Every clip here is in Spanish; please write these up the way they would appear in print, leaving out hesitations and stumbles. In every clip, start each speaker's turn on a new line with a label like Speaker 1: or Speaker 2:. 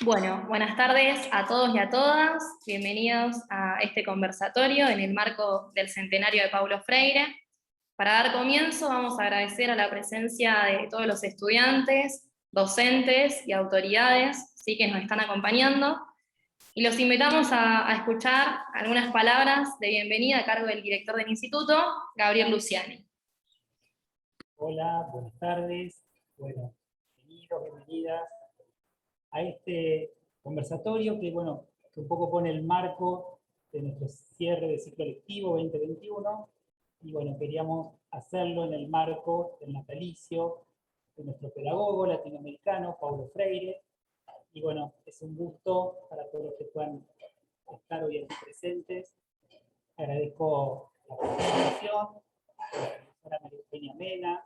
Speaker 1: Bueno, buenas tardes a todos y a todas. Bienvenidos a este conversatorio en el marco del centenario de Paulo Freire. Para dar comienzo, vamos a agradecer a la presencia de todos los estudiantes, docentes y autoridades, sí, que nos están acompañando. Y los invitamos a escuchar algunas palabras de bienvenida a cargo del director del instituto, Gabriel Luciani.
Speaker 2: Hola, buenas tardes. Bueno, bienvenidos, bienvenidas a este conversatorio que un poco pone el marco de nuestro cierre de ciclo lectivo 2021. Y bueno, queríamos hacerlo en el marco del natalicio de nuestro pedagogo latinoamericano, Paulo Freire. Y bueno, es un gusto para todos los que puedan estar hoy aquí presentes. Agradezco la participación de la profesora María Eugenia Mena,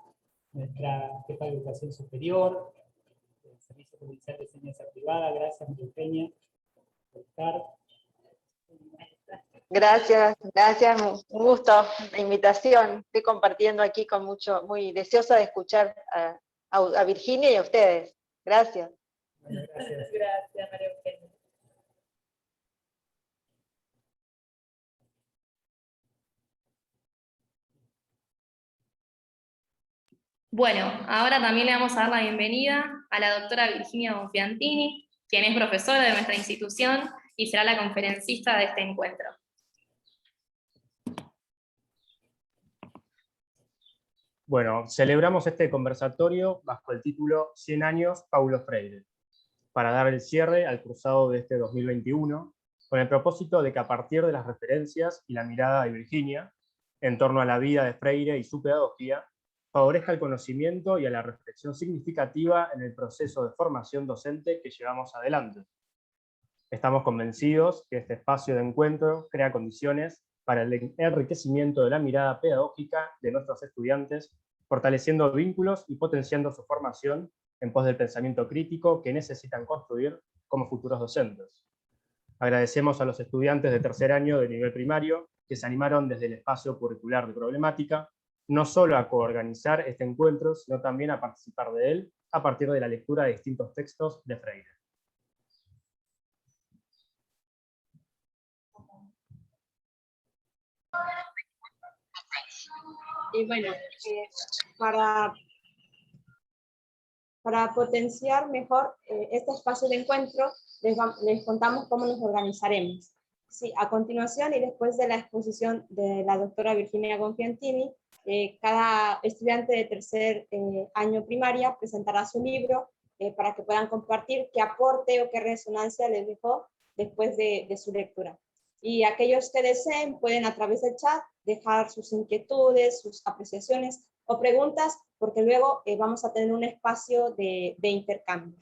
Speaker 2: nuestra jefa de educación superior, del Servicio Provincial de Enseñanza Privada. Gracias, María Eugenia, por estar.
Speaker 3: Gracias, un gusto, la invitación. Estoy compartiendo aquí con muy deseosa de escuchar a Virginia y a ustedes. Gracias.
Speaker 2: Bueno, gracias.
Speaker 4: Gracias, María Eugenia.
Speaker 1: Bueno, ahora también le vamos a dar la bienvenida a la doctora Virginia Gonfiantini, quien es profesora de nuestra institución y será la conferencista de este encuentro.
Speaker 5: Bueno, celebramos este conversatorio bajo el título 100 años Paulo Freire, para dar el cierre al cursado de este 2021, con el propósito de que a partir de las referencias y la mirada de Virginia, en torno a la vida de Freire y su pedagogía, favorezca el conocimiento y a la reflexión significativa en el proceso de formación docente que llevamos adelante. Estamos convencidos que este espacio de encuentro crea condiciones para el enriquecimiento de la mirada pedagógica de nuestros estudiantes, fortaleciendo vínculos y potenciando su formación en pos del pensamiento crítico que necesitan construir como futuros docentes. Agradecemos a los estudiantes de tercer año de nivel primario que se animaron desde el espacio curricular de problemática, no solo a coorganizar este encuentro, sino también a participar de él a partir de la lectura de distintos textos de Freire.
Speaker 4: Y bueno, para potenciar mejor este espacio de encuentro, les contamos cómo nos organizaremos. Sí, a continuación y después de la exposición de la doctora Virginia Gonfiantini, cada estudiante de tercer año primaria presentará su libro para que puedan compartir qué aporte o qué resonancia les dejó después de su lectura. Y aquellos que deseen pueden a través del chat dejar sus inquietudes, sus apreciaciones o preguntas, porque luego vamos a tener un espacio de intercambio.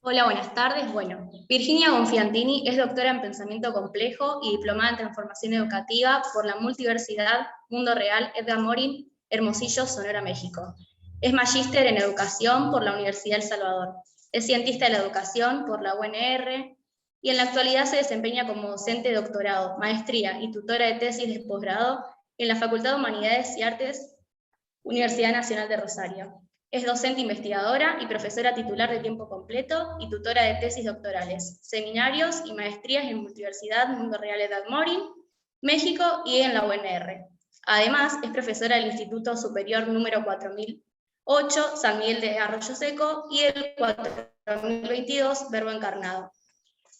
Speaker 1: Hola, buenas tardes. Bueno, Virginia Gonfiantini es doctora en Pensamiento Complejo y diplomada en Transformación Educativa por la Multiversidad Mundo Real Edgar Morin, Hermosillo, Sonora, México. Es magíster en Educación por la Universidad del Salvador. Es cientista de la educación por la UNR y en la actualidad se desempeña como docente de doctorado, maestría y tutora de tesis de posgrado en la Facultad de Humanidades y Artes, Universidad Nacional de Rosario. Es docente investigadora y profesora titular de tiempo completo y tutora de tesis doctorales, seminarios y maestrías en Multiversidad Mundo Real Edad Morin, México y en la UNR. Además, es profesora del Instituto Superior número 4008, San Miguel de Arroyo Seco, y el 4022, Verbo Encarnado.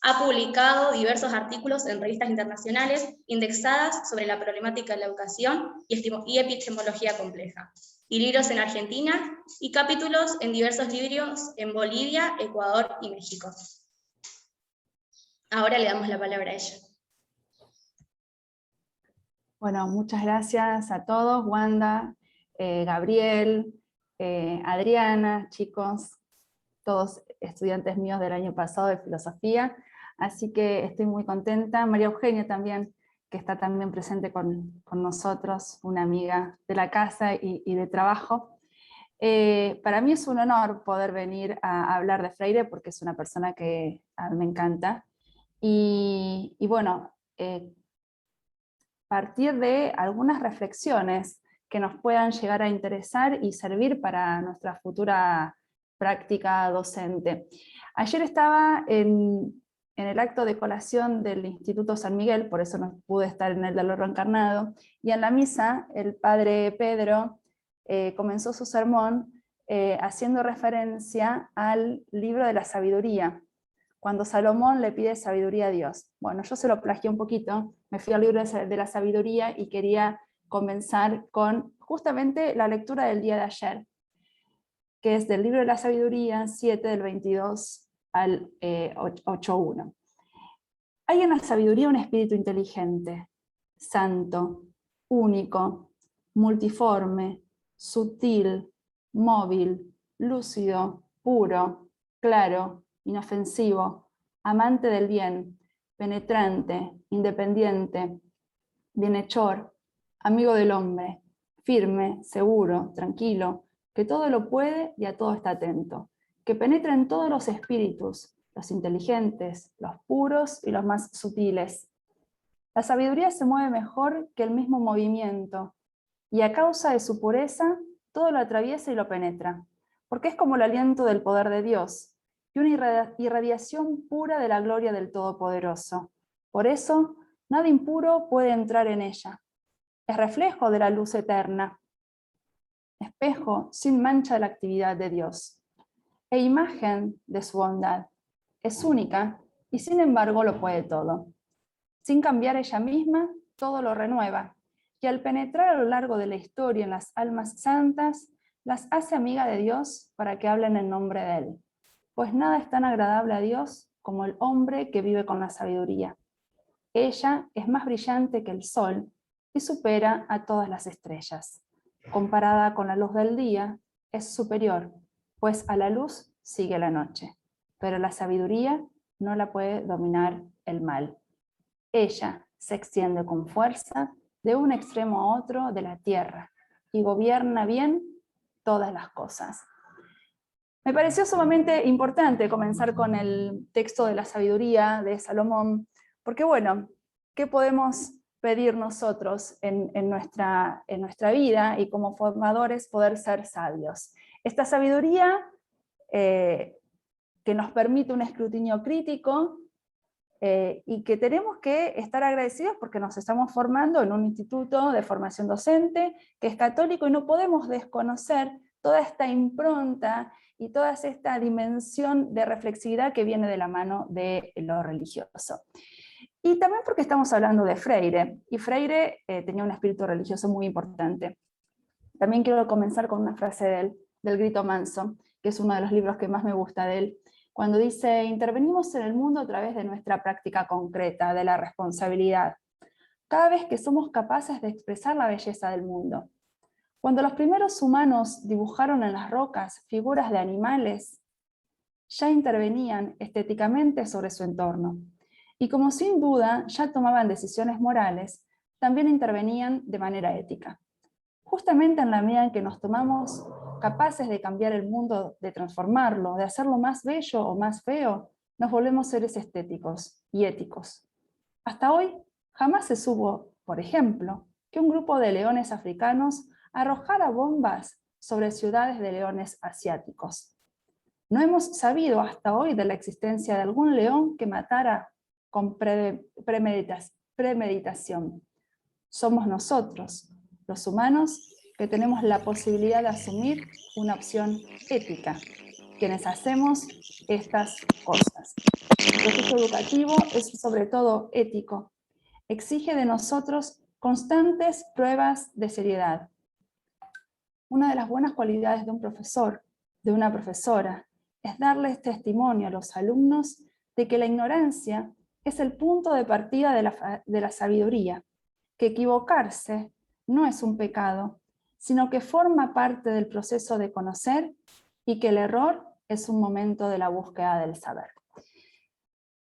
Speaker 1: Ha publicado diversos artículos en revistas internacionales indexadas sobre la problemática de la educación y epistemología compleja, y libros en Argentina, y capítulos en diversos libros en Bolivia, Ecuador y México. Ahora le damos la palabra a ella.
Speaker 6: Bueno, muchas gracias a todos, Wanda, Gabriel, Adriana, chicos, todos estudiantes míos del año pasado de filosofía, así que estoy muy contenta. María Eugenia también, que está también presente con nosotros, una amiga de la casa y de trabajo. Para mí es un honor poder venir a hablar de Freire, porque es una persona que a mí me encanta. Y bueno, partir de algunas reflexiones que nos puedan llegar a interesar y servir para nuestra futura práctica docente. Ayer estaba en el acto de colación del Instituto San Miguel, por eso no pude estar en el del Oro Encarnado, y en la misa el padre Pedro comenzó su sermón haciendo referencia al libro de la sabiduría, cuando Salomón le pide sabiduría a Dios. Bueno, yo se lo plagié un poquito, me fui al libro de la sabiduría y quería comenzar con justamente la lectura del día de ayer, que es del libro de la sabiduría 7 del 22 al 8.1. Hay en la sabiduría un espíritu inteligente, santo, único, multiforme, sutil, móvil, lúcido, puro, claro, inofensivo, amante del bien, penetrante, independiente, bienhechor, amigo del hombre, firme, seguro, tranquilo, que todo lo puede y a todo está atento, que penetra en todos los espíritus, los inteligentes, los puros y los más sutiles. La sabiduría se mueve mejor que el mismo movimiento, y a causa de su pureza, todo lo atraviesa y lo penetra, porque es como el aliento del poder de Dios, y una irradiación pura de la gloria del Todopoderoso. Por eso, nada impuro puede entrar en ella. Es reflejo de la luz eterna, espejo sin mancha de la actividad de Dios, e imagen de su bondad. Es única y sin embargo lo puede todo. Sin cambiar ella misma, todo lo renueva, y al penetrar a lo largo de la historia en las almas santas, las hace amiga de Dios para que hablen en nombre de Él. Pues nada es tan agradable a Dios como el hombre que vive con la sabiduría. Ella es más brillante que el sol y supera a todas las estrellas. Comparada con la luz del día, es superior, pues a la luz sigue la noche. Pero la sabiduría no la puede dominar el mal. Ella se extiende con fuerza de un extremo a otro de la tierra y gobierna bien todas las cosas. Me pareció sumamente importante comenzar con el texto de la sabiduría de Salomón, porque bueno, ¿qué podemos pedir nosotros en nuestra vida y como formadores poder ser sabios? Esta sabiduría que nos permite un escrutinio crítico y que tenemos que estar agradecidos porque nos estamos formando en un instituto de formación docente que es católico y no podemos desconocer toda esta impronta y toda esta dimensión de reflexividad que viene de la mano de lo religioso. Y también porque estamos hablando de Freire, y Freire tenía un espíritu religioso muy importante. También quiero comenzar con una frase de él, del Grito Manso, que es uno de los libros que más me gusta de él, cuando dice: intervenimos en el mundo a través de nuestra práctica concreta, de la responsabilidad, cada vez que somos capaces de expresar la belleza del mundo. Cuando los primeros humanos dibujaron en las rocas figuras de animales, ya intervenían estéticamente sobre su entorno. Y como sin duda ya tomaban decisiones morales, también intervenían de manera ética. Justamente en la medida en que nos tomamos capaces de cambiar el mundo, de transformarlo, de hacerlo más bello o más feo, nos volvemos seres estéticos y éticos. Hasta hoy jamás se supo, por ejemplo, que un grupo de leones africanos arrojara bombas sobre ciudades de leones asiáticos. No hemos sabido hasta hoy de la existencia de algún león que matara con premeditación. Somos nosotros, los humanos, que tenemos la posibilidad de asumir una opción ética, quienes hacemos estas cosas. El proceso educativo es sobre todo ético. Exige de nosotros constantes pruebas de seriedad. Una de las buenas cualidades de un profesor, de una profesora, es darles testimonio a los alumnos de que la ignorancia es el punto de partida de la sabiduría, que equivocarse no es un pecado, sino que forma parte del proceso de conocer y que el error es un momento de la búsqueda del saber.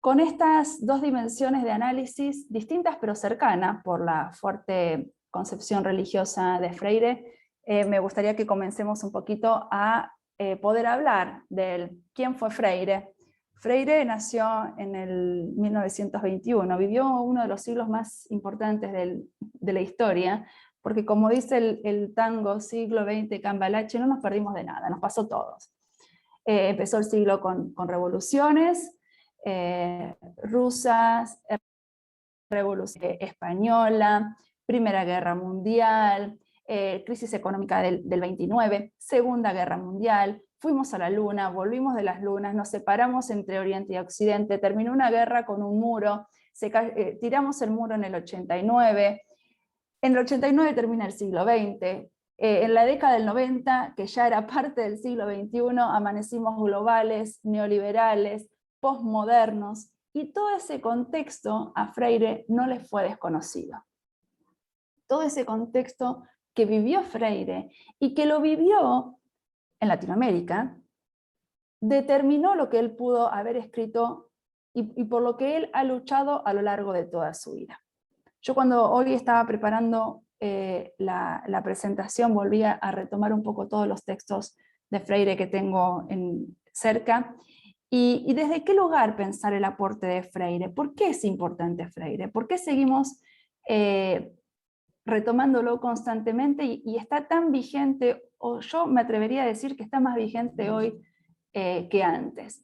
Speaker 6: Con estas dos dimensiones de análisis, distintas pero cercanas por la fuerte concepción religiosa de Freire, me gustaría que comencemos un poquito a poder hablar de quién fue Freire. Freire nació en el 1921, vivió uno de los siglos más importantes de la historia, porque como dice el tango siglo XX Cambalache, no nos perdimos de nada, nos pasó a todos. Empezó el siglo con revoluciones rusas, revolución española, Primera Guerra Mundial, crisis económica del 29, Segunda Guerra Mundial, fuimos a la luna, volvimos de las lunas, nos separamos entre Oriente y Occidente, terminó una guerra con un muro, tiramos el muro en el 89, en el 89 termina el siglo XX, en la década del 90, que ya era parte del siglo XXI, amanecimos globales, neoliberales, postmodernos, y todo ese contexto a Freire no le fue desconocido. Todo ese contexto que vivió Freire y que lo vivió en Latinoamérica, determinó lo que él pudo haber escrito y por lo que él ha luchado a lo largo de toda su vida. Yo cuando hoy estaba preparando la presentación volví a retomar un poco todos los textos de Freire que tengo cerca, y desde qué lugar pensar el aporte de Freire. ¿Por qué es importante Freire? ¿Por qué seguimos retomándolo constantemente y está tan vigente, o yo me atrevería a decir que está más vigente hoy que antes?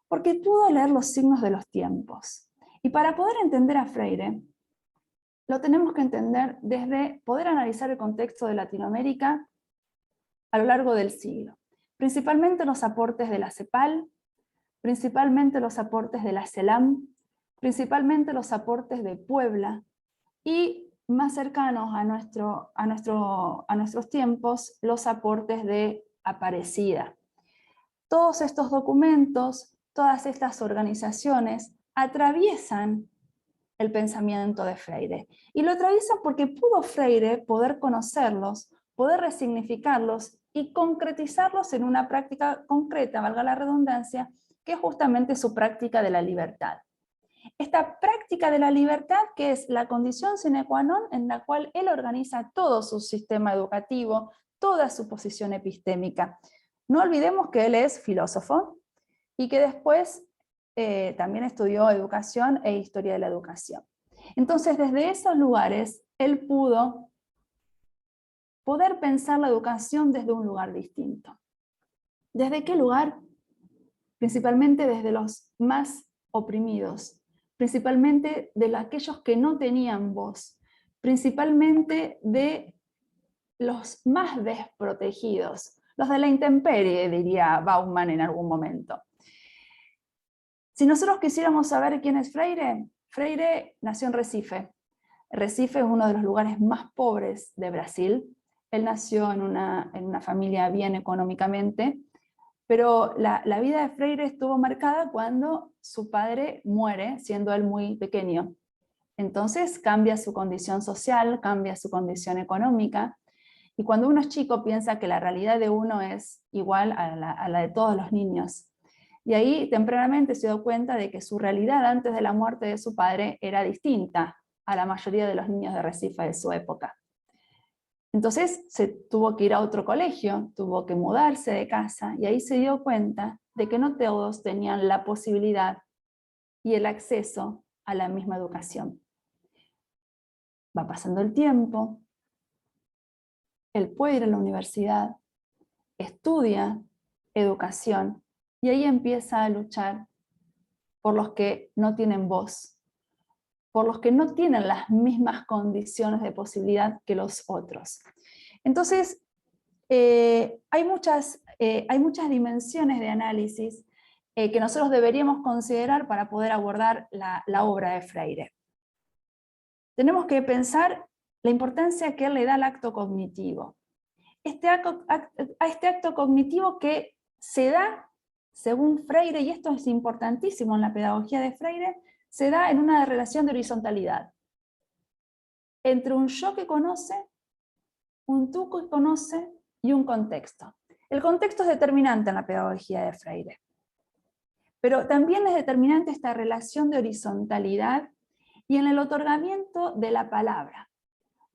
Speaker 6: Porque pudo leer los signos de los tiempos. Y para poder entender a Freire, lo tenemos que entender desde poder analizar el contexto de Latinoamérica a lo largo del siglo. Principalmente los aportes de la CEPAL, principalmente los aportes de la CELAM, principalmente los aportes de Puebla, y más cercanos a nuestros tiempos, los aportes de Aparecida. Todos estos documentos, todas estas organizaciones atraviesan el pensamiento de Freire. Y lo atraviesan porque pudo Freire poder conocerlos, poder resignificarlos y concretizarlos en una práctica concreta, valga la redundancia, que es justamente su práctica de la libertad. Esta práctica de la libertad, que es la condición sine qua non en la cual él organiza todo su sistema educativo, toda su posición epistémica. No olvidemos que él es filósofo y que después también estudió educación e historia de la educación. Entonces, desde esos lugares, él pudo poder pensar la educación desde un lugar distinto. ¿Desde qué lugar? Principalmente desde los más oprimidos, principalmente de aquellos que no tenían voz, principalmente de los más desprotegidos, los de la intemperie, diría Bauman en algún momento. Si nosotros quisiéramos saber quién es Freire, Freire nació en Recife. Recife es uno de los lugares más pobres de Brasil. Él nació en una familia bien económicamente, pero la vida de Freire estuvo marcada cuando su padre muere, siendo él muy pequeño. Entonces cambia su condición social, cambia su condición económica, y cuando uno es chico piensa que la realidad de uno es igual a la de todos los niños. Y ahí tempranamente se dio cuenta de que su realidad antes de la muerte de su padre era distinta a la mayoría de los niños de Recife de su época. Entonces se tuvo que ir a otro colegio, tuvo que mudarse de casa, y ahí se dio cuenta de que no todos tenían la posibilidad y el acceso a la misma educación. Va pasando el tiempo, él puede ir a la universidad, estudia educación, y ahí empieza a luchar por los que no tienen voz, por los que no tienen las mismas condiciones de posibilidad que los otros. Entonces, hay muchas dimensiones de análisis que nosotros deberíamos considerar para poder abordar la obra de Freire. Tenemos que pensar la importancia que él le da al acto cognitivo. A este acto cognitivo que se da, según Freire, y esto es importantísimo en la pedagogía de Freire, se da en una relación de horizontalidad entre un yo que conoce, un tú que conoce y un contexto. El contexto es determinante en la pedagogía de Freire, pero también es determinante esta relación de horizontalidad y en el otorgamiento de la palabra.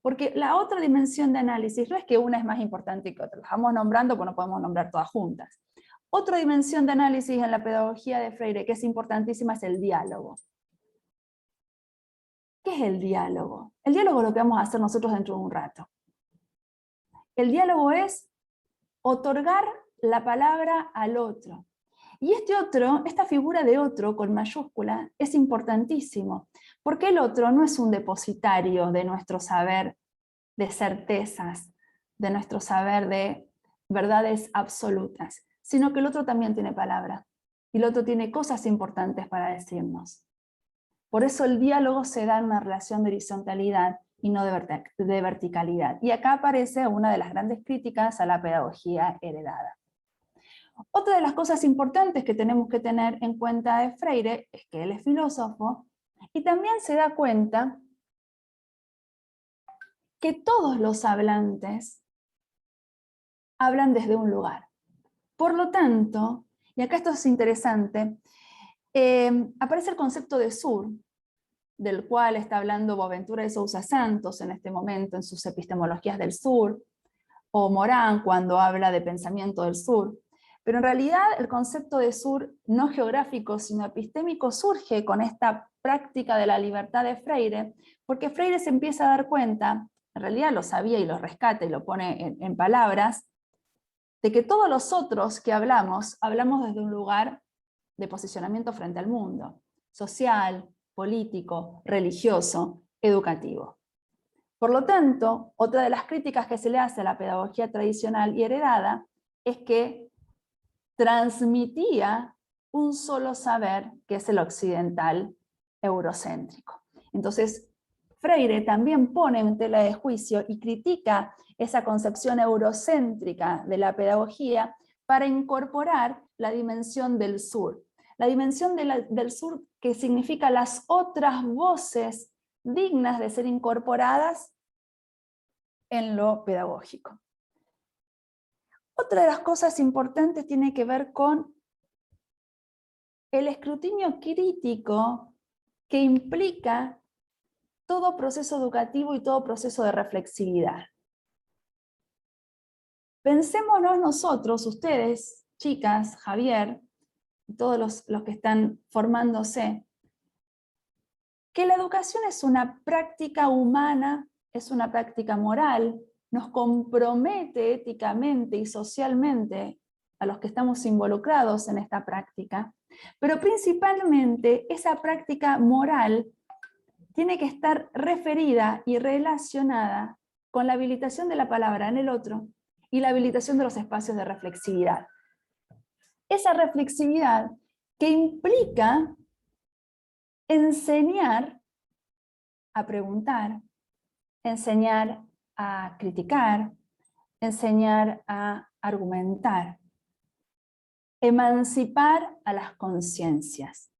Speaker 6: Porque la otra dimensión de análisis no es que una es más importante que otra, las vamos nombrando porque no podemos nombrar todas juntas. Otra dimensión de análisis en la pedagogía de Freire que es importantísima es el diálogo. ¿qué es el diálogo? El diálogo es lo que vamos a hacer nosotros dentro de un rato. El diálogo es otorgar la palabra al otro. Y este otro, esta figura de otro con mayúscula, es importantísimo, porque el otro no es un depositario de nuestro saber de certezas, de nuestro saber de verdades absolutas, sino que el otro también tiene palabra, y el otro tiene cosas importantes para decirnos. Por eso el diálogo se da en una relación de horizontalidad y no de verticalidad. Y acá aparece una de las grandes críticas a la pedagogía heredada. Otra de las cosas importantes que tenemos que tener en cuenta de Freire es que él es filósofo y también se da cuenta que todos los hablantes hablan desde un lugar. Por lo tanto, y acá esto es interesante, aparece el concepto de sur, del cual está hablando Boaventura de Sousa Santos en este momento en sus epistemologías del sur, o Morán cuando habla de pensamiento del sur. Pero en realidad el concepto de sur no geográfico, sino epistémico, surge con esta práctica de la libertad de Freire, porque Freire se empieza a dar cuenta, en realidad lo sabía y lo rescata y lo pone en palabras, de que todos los otros que hablamos desde un lugar de posicionamiento frente al mundo, social, político, religioso, educativo. Por lo tanto, otra de las críticas que se le hace a la pedagogía tradicional y heredada es que transmitía un solo saber, que es el occidental eurocéntrico. Entonces, Freire también pone en tela de juicio y critica esa concepción eurocéntrica de la pedagogía para incorporar la dimensión del sur. La dimensión del sur que significa las otras voces dignas de ser incorporadas en lo pedagógico. Otra de las cosas importantes tiene que ver con el escrutinio crítico que implica todo proceso educativo y todo proceso de reflexividad. Pensémonos nosotros, ustedes, chicas, Javier, y todos los que están formándose, que la educación es una práctica humana, es una práctica moral, nos compromete éticamente y socialmente a los que estamos involucrados en esta práctica, pero principalmente esa práctica moral tiene que estar referida y relacionada con la habilitación de la palabra en el otro y la habilitación de los espacios de reflexividad. Esa reflexividad que implica enseñar a preguntar, enseñar a criticar, enseñar a argumentar, emancipar a las conciencias.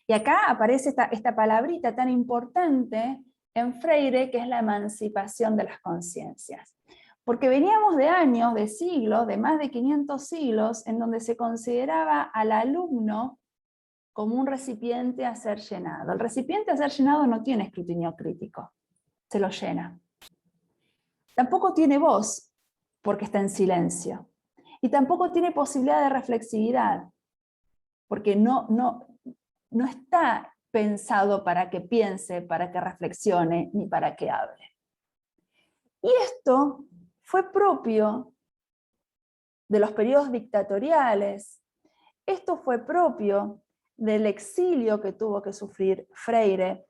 Speaker 6: Y acá aparece esta palabrita tan importante en Freire, que es la emancipación de las conciencias. Porque veníamos de años, de siglos, de más de 500 siglos, en donde se consideraba al alumno como un recipiente a ser llenado. El recipiente a ser llenado no tiene escrutinio crítico, se lo llena. Tampoco tiene voz, porque está en silencio. Y tampoco tiene posibilidad de reflexividad, porque no está pensado para que piense, para que reflexione, ni para que hable. Y esto fue propio de los periodos dictatoriales, esto fue propio del exilio que tuvo que sufrir Freire,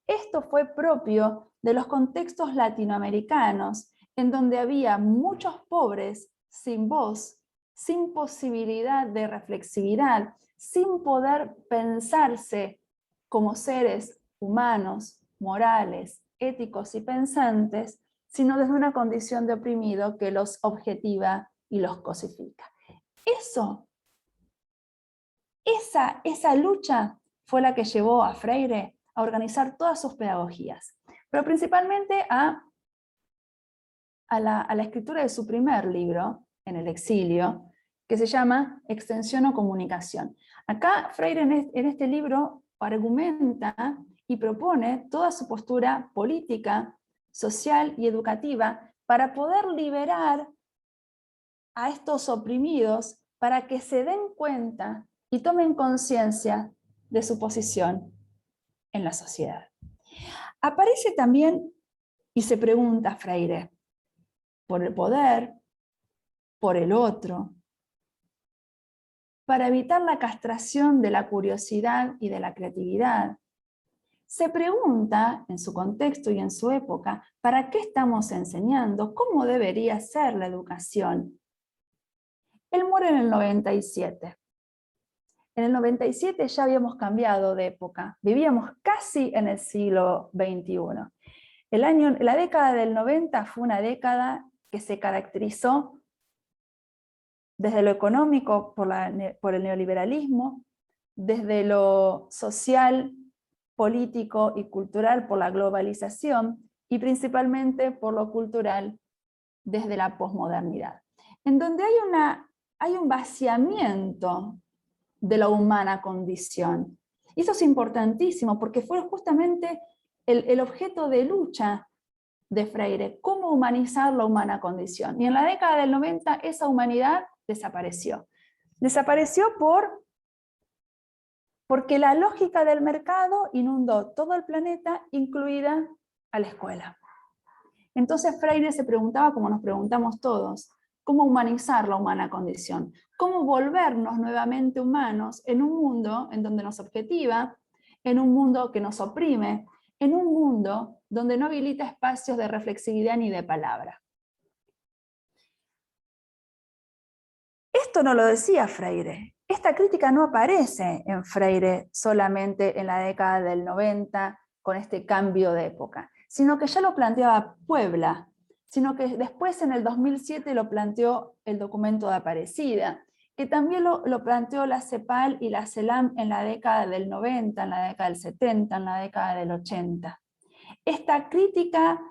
Speaker 6: esto fue propio de los contextos latinoamericanos, en donde había muchos pobres sin voz, sin posibilidad de reflexividad, sin poder pensarse como seres humanos, morales, éticos y pensantes, sino desde una condición de oprimido que los objetiva y los cosifica. Esa lucha fue la que llevó a Freire a organizar todas sus pedagogías, pero principalmente a la escritura de su primer libro, en el exilio, que se llama Extensión o Comunicación. Acá Freire en este libro argumenta y propone toda su postura política, social y educativa para poder liberar a estos oprimidos para que se den cuenta y tomen conciencia de su posición en la sociedad. Aparece también y se pregunta Freire, por el poder, por el otro, para evitar la castración de la curiosidad y de la creatividad. Se pregunta, en su contexto y en su época, ¿para qué estamos enseñando? ¿Cómo debería ser la educación? Él muere en el 97. En el 97 ya habíamos cambiado de época, vivíamos casi en el siglo XXI. La década del 90 fue una década que se caracterizó desde lo económico por el neoliberalismo, desde lo social, político y cultural por la globalización, y principalmente por lo cultural desde la posmodernidad, en donde hay un vaciamiento de la humana condición. Y eso es importantísimo porque fue justamente el objeto de lucha de Freire, cómo humanizar la humana condición. Y en la década del 90 esa humanidad desapareció. Desapareció porque la lógica del mercado inundó todo el planeta, incluida a la escuela. Entonces Freire se preguntaba, como nos preguntamos todos, cómo humanizar la humana condición, cómo volvernos nuevamente humanos en un mundo en donde nos objetiva, en un mundo que nos oprime, en un mundo donde no habilita espacios de reflexividad ni de palabra. Esto no lo decía Freire. Esta crítica no aparece en Freire solamente en la década del 90 con este cambio de época, sino que ya lo planteaba Puebla, sino que después en el 2007 lo planteó el documento de Aparecida, que también lo planteó la CEPAL y la CELAM en la década del 90, en la década del 70, en la década del 80. Esta crítica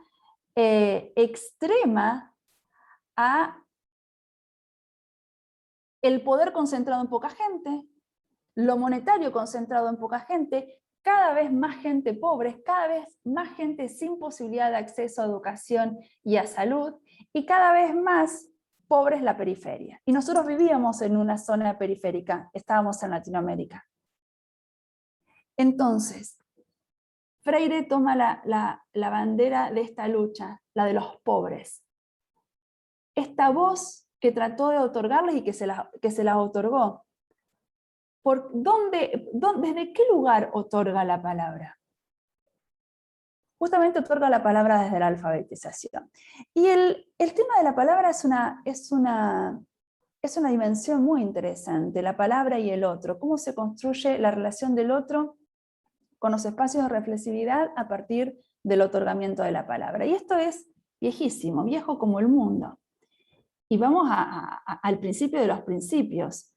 Speaker 6: extrema a el poder concentrado en poca gente, lo monetario concentrado en poca gente, cada vez más gente pobre, cada vez más gente sin posibilidad de acceso a educación y a salud, y cada vez más pobres la periferia. Y nosotros vivíamos en una zona periférica, estábamos en Latinoamérica. Entonces, Freire toma la bandera de esta lucha, la de los pobres. Esta voz que trató de otorgarles y que se las otorgó. ¿Desde qué lugar otorga la palabra? Justamente otorga la palabra desde la alfabetización. Y el tema de la palabra es una dimensión muy interesante, la palabra y el otro, cómo se construye la relación del otro con los espacios de reflexividad a partir del otorgamiento de la palabra. Y esto es viejísimo, viejo como el mundo. Y vamos al principio de los principios.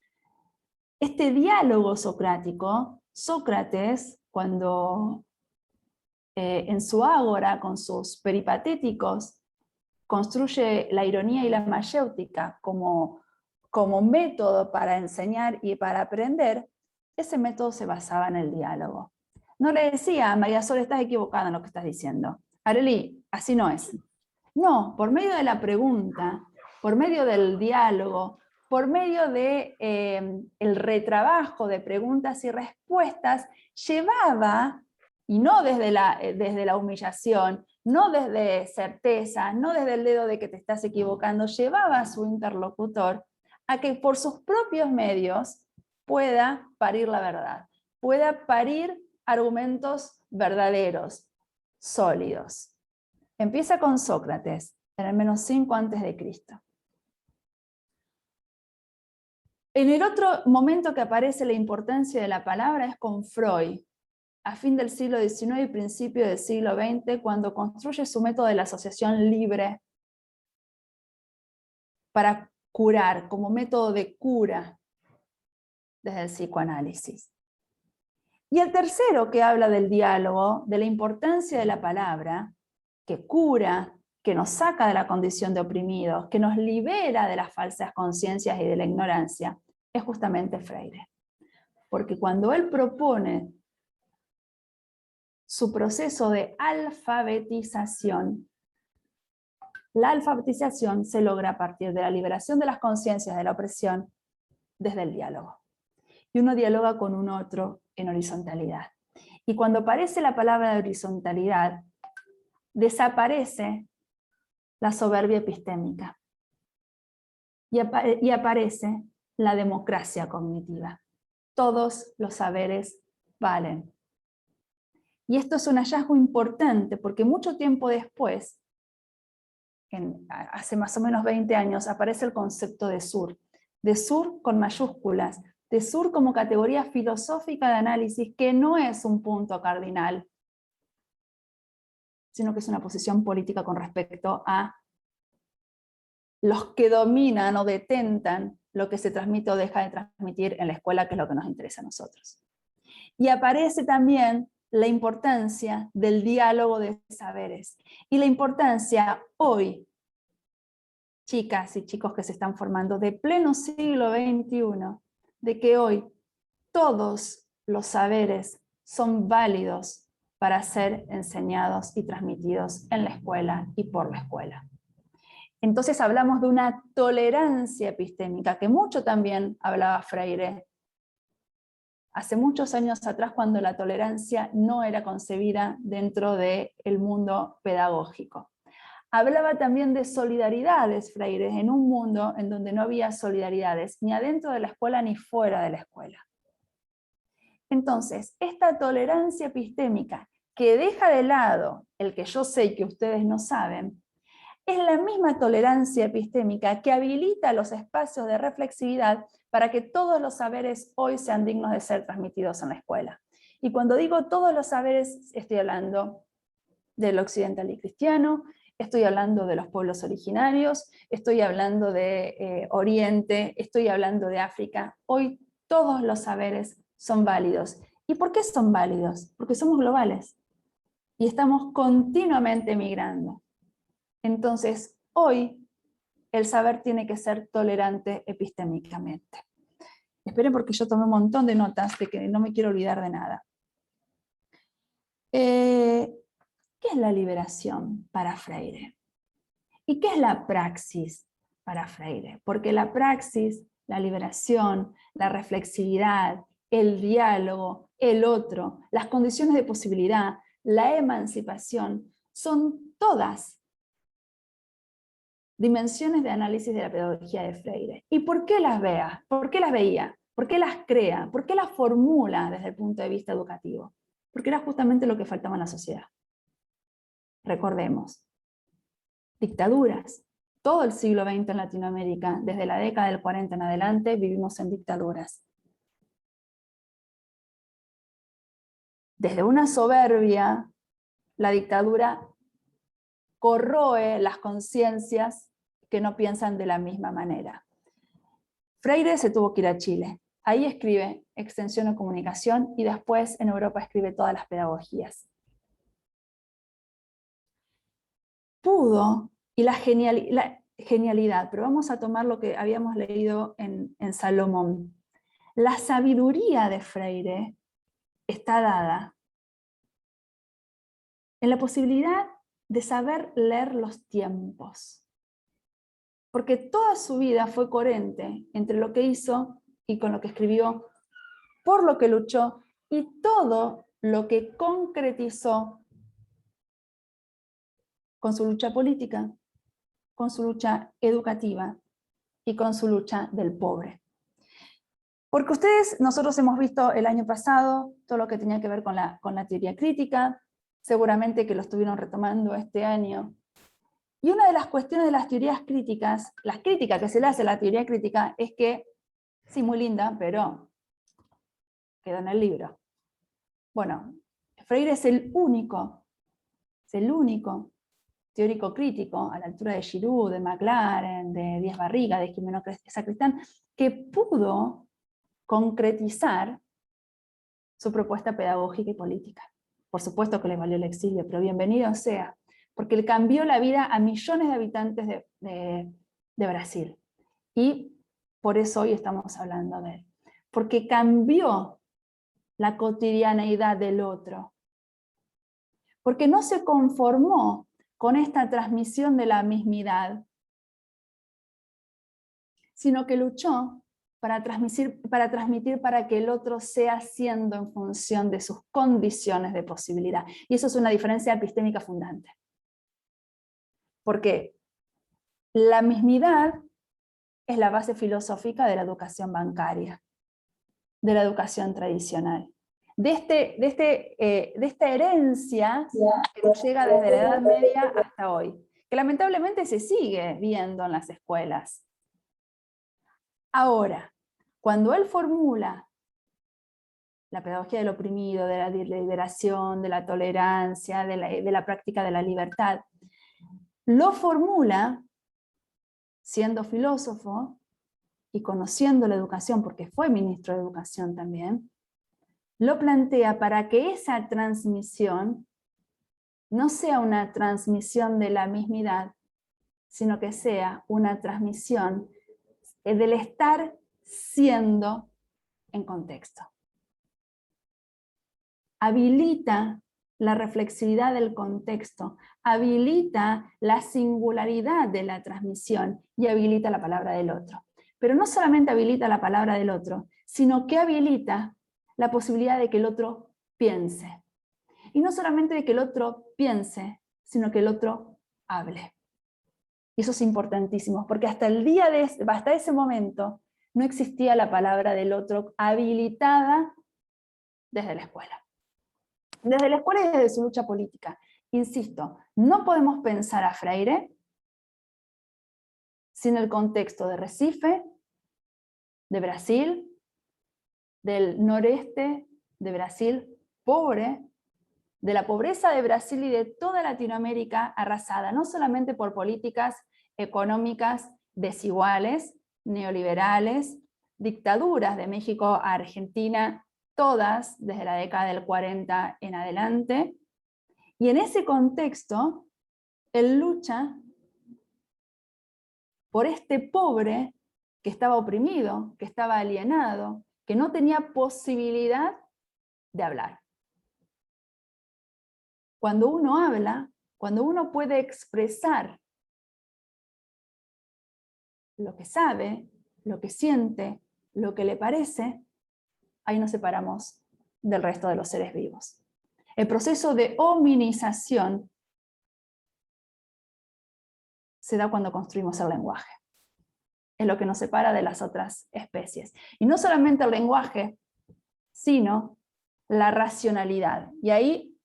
Speaker 6: Este diálogo socrático, Sócrates, cuando en su ágora, con sus peripatéticos, construye la ironía y la mayéutica como método para enseñar y para aprender, ese método se basaba en el diálogo. No le decía, María Sol, estás equivocada en lo que estás diciendo. Arely, así no es. No, por medio de la pregunta, por medio del diálogo, por medio de el retrabajo de preguntas y respuestas, llevaba, y no desde la humillación, no desde certeza, no desde el dedo de que te estás equivocando, llevaba a su interlocutor a que por sus propios medios pueda parir la verdad, pueda parir argumentos verdaderos, sólidos. Empieza con Sócrates, en el menos 5 a.C. En el otro momento que aparece la importancia de la palabra es con Freud, a fin del siglo XIX y principio del siglo XX, cuando construye su método de la asociación libre para curar, como método de cura desde el psicoanálisis. Y el tercero, que habla del diálogo, de la importancia de la palabra, que cura, que nos saca de la condición de oprimidos, que nos libera de las falsas conciencias y de la ignorancia, es justamente Freire. Porque cuando él propone su proceso de alfabetización, la alfabetización se logra a partir de la liberación de las conciencias de la opresión desde el diálogo. Y uno dialoga con un otro en horizontalidad. Y cuando aparece la palabra de horizontalidad, desaparece la soberbia epistémica y aparece la democracia cognitiva. Todos los saberes valen. Y esto es un hallazgo importante porque mucho tiempo después, hace más o menos 20 años, aparece el concepto de sur con mayúsculas, de sur como categoría filosófica de análisis, que no es un punto cardinal, sino que es una posición política con respecto a los que dominan o detentan lo que se transmite o deja de transmitir en la escuela, que es lo que nos interesa a nosotros. Y aparece también la importancia del diálogo de saberes, y la importancia hoy, chicas y chicos que se están formando, de pleno siglo XXI, de que hoy todos los saberes son válidos para ser enseñados y transmitidos en la escuela y por la escuela. Entonces hablamos de una tolerancia epistémica, que mucho también hablaba Freire hace muchos años atrás, cuando la tolerancia no era concebida dentro del mundo pedagógico. Hablaba también de solidaridades, Freire, en un mundo en donde no había solidaridades, ni adentro de la escuela ni fuera de la escuela. Entonces, esta tolerancia epistémica, que deja de lado el que yo sé y que ustedes no saben, es la misma tolerancia epistémica que habilita los espacios de reflexividad para que todos los saberes hoy sean dignos de ser transmitidos en la escuela. Y cuando digo todos los saberes, estoy hablando del occidental y cristiano, estoy hablando de los pueblos originarios, estoy hablando de Oriente, estoy hablando de África. Hoy todos los saberes son válidos. ¿Y por qué son válidos? Porque somos globales y estamos continuamente migrando. Entonces, hoy el saber tiene que ser tolerante epistémicamente. Esperen, porque yo tomé un montón de notas de que no me quiero olvidar de nada. ¿Qué es la liberación para Freire? ¿Y qué es la praxis para Freire? Porque la praxis, la liberación, la reflexividad, el diálogo, el otro, las condiciones de posibilidad, la emancipación, son todas dimensiones de análisis de la pedagogía de Freire. ¿Y por qué las veía? ¿Por qué las veía? ¿Por qué las crea? ¿Por qué las formula desde el punto de vista educativo? Porque era justamente lo que faltaba en la sociedad. Recordemos, dictaduras. Todo el siglo XX en Latinoamérica, desde la década del 40 en adelante, vivimos en dictaduras. Desde una soberbia, la dictadura corroe las conciencias que no piensan de la misma manera. Freire se tuvo que ir a Chile. Ahí escribe Extensión o Comunicación y después en Europa escribe todas las pedagogías. Pudo, y la genialidad, pero vamos a tomar lo que habíamos leído en Salomón. La sabiduría de Freire está dada en la posibilidad de saber leer los tiempos. Porque toda su vida fue coherente entre lo que hizo y con lo que escribió, por lo que luchó y todo lo que concretizó con su lucha política, con su lucha educativa y con su lucha del pobre. Porque nosotros hemos visto el año pasado todo lo que tenía que ver con la teoría crítica, seguramente que lo estuvieron retomando este año. Y una de las cuestiones de las teorías críticas, las críticas que se le hace a la teoría crítica, es que, sí, muy linda, pero quedó en el libro. Bueno, Freire es el único teórico crítico, a la altura de Giroud, de Maclaren, de Díaz Barriga, de Jimeno Sacristán, que pudo concretizar su propuesta pedagógica y política. Por supuesto que le valió el exilio, pero bienvenido sea, porque le cambió la vida a millones de habitantes de Brasil. Y por eso hoy estamos hablando de él. Porque cambió la cotidianeidad del otro. Porque no se conformó con esta transmisión de la mismidad, sino que luchó para transmitir para que el otro sea siendo en función de sus condiciones de posibilidad. Y eso es una diferencia epistémica fundante. Porque la mismidad es la base filosófica de la educación bancaria, de la educación tradicional. De esta herencia que nos llega desde la Edad Media hasta hoy, que lamentablemente se sigue viendo en las escuelas. Ahora, cuando él formula la pedagogía del oprimido, de la liberación, de la tolerancia, de la práctica de la libertad, lo formula siendo filósofo y conociendo la educación, porque fue ministro de Educación también, lo plantea para que esa transmisión no sea una transmisión de la mismidad, sino que sea una transmisión del estar siendo en contexto. Habilita la reflexividad del contexto, habilita la singularidad de la transmisión y habilita la palabra del otro. Pero no solamente habilita la palabra del otro, sino que habilita la posibilidad de que el otro piense. Y no solamente de que el otro piense, sino que el otro hable. Y eso es importantísimo, porque hasta ese momento no existía la palabra del otro habilitada desde la escuela. Desde la escuela y desde su lucha política. Insisto, no podemos pensar a Freire sin el contexto de Recife, de Brasil, del noreste de Brasil pobre, de la pobreza de Brasil y de toda Latinoamérica arrasada, no solamente por políticas económicas desiguales, neoliberales, dictaduras de México a Argentina, todas desde la década del 40 en adelante, y en ese contexto, él lucha por este pobre que estaba oprimido, que estaba alienado, que no tenía posibilidad de hablar. Cuando uno habla, cuando uno puede expresar lo que sabe, lo que siente, lo que le parece, ahí nos separamos del resto de los seres vivos. El proceso de hominización se da cuando construimos el lenguaje. Es lo que nos separa de las otras especies. Y no solamente el lenguaje, sino la racionalidad. Y ahí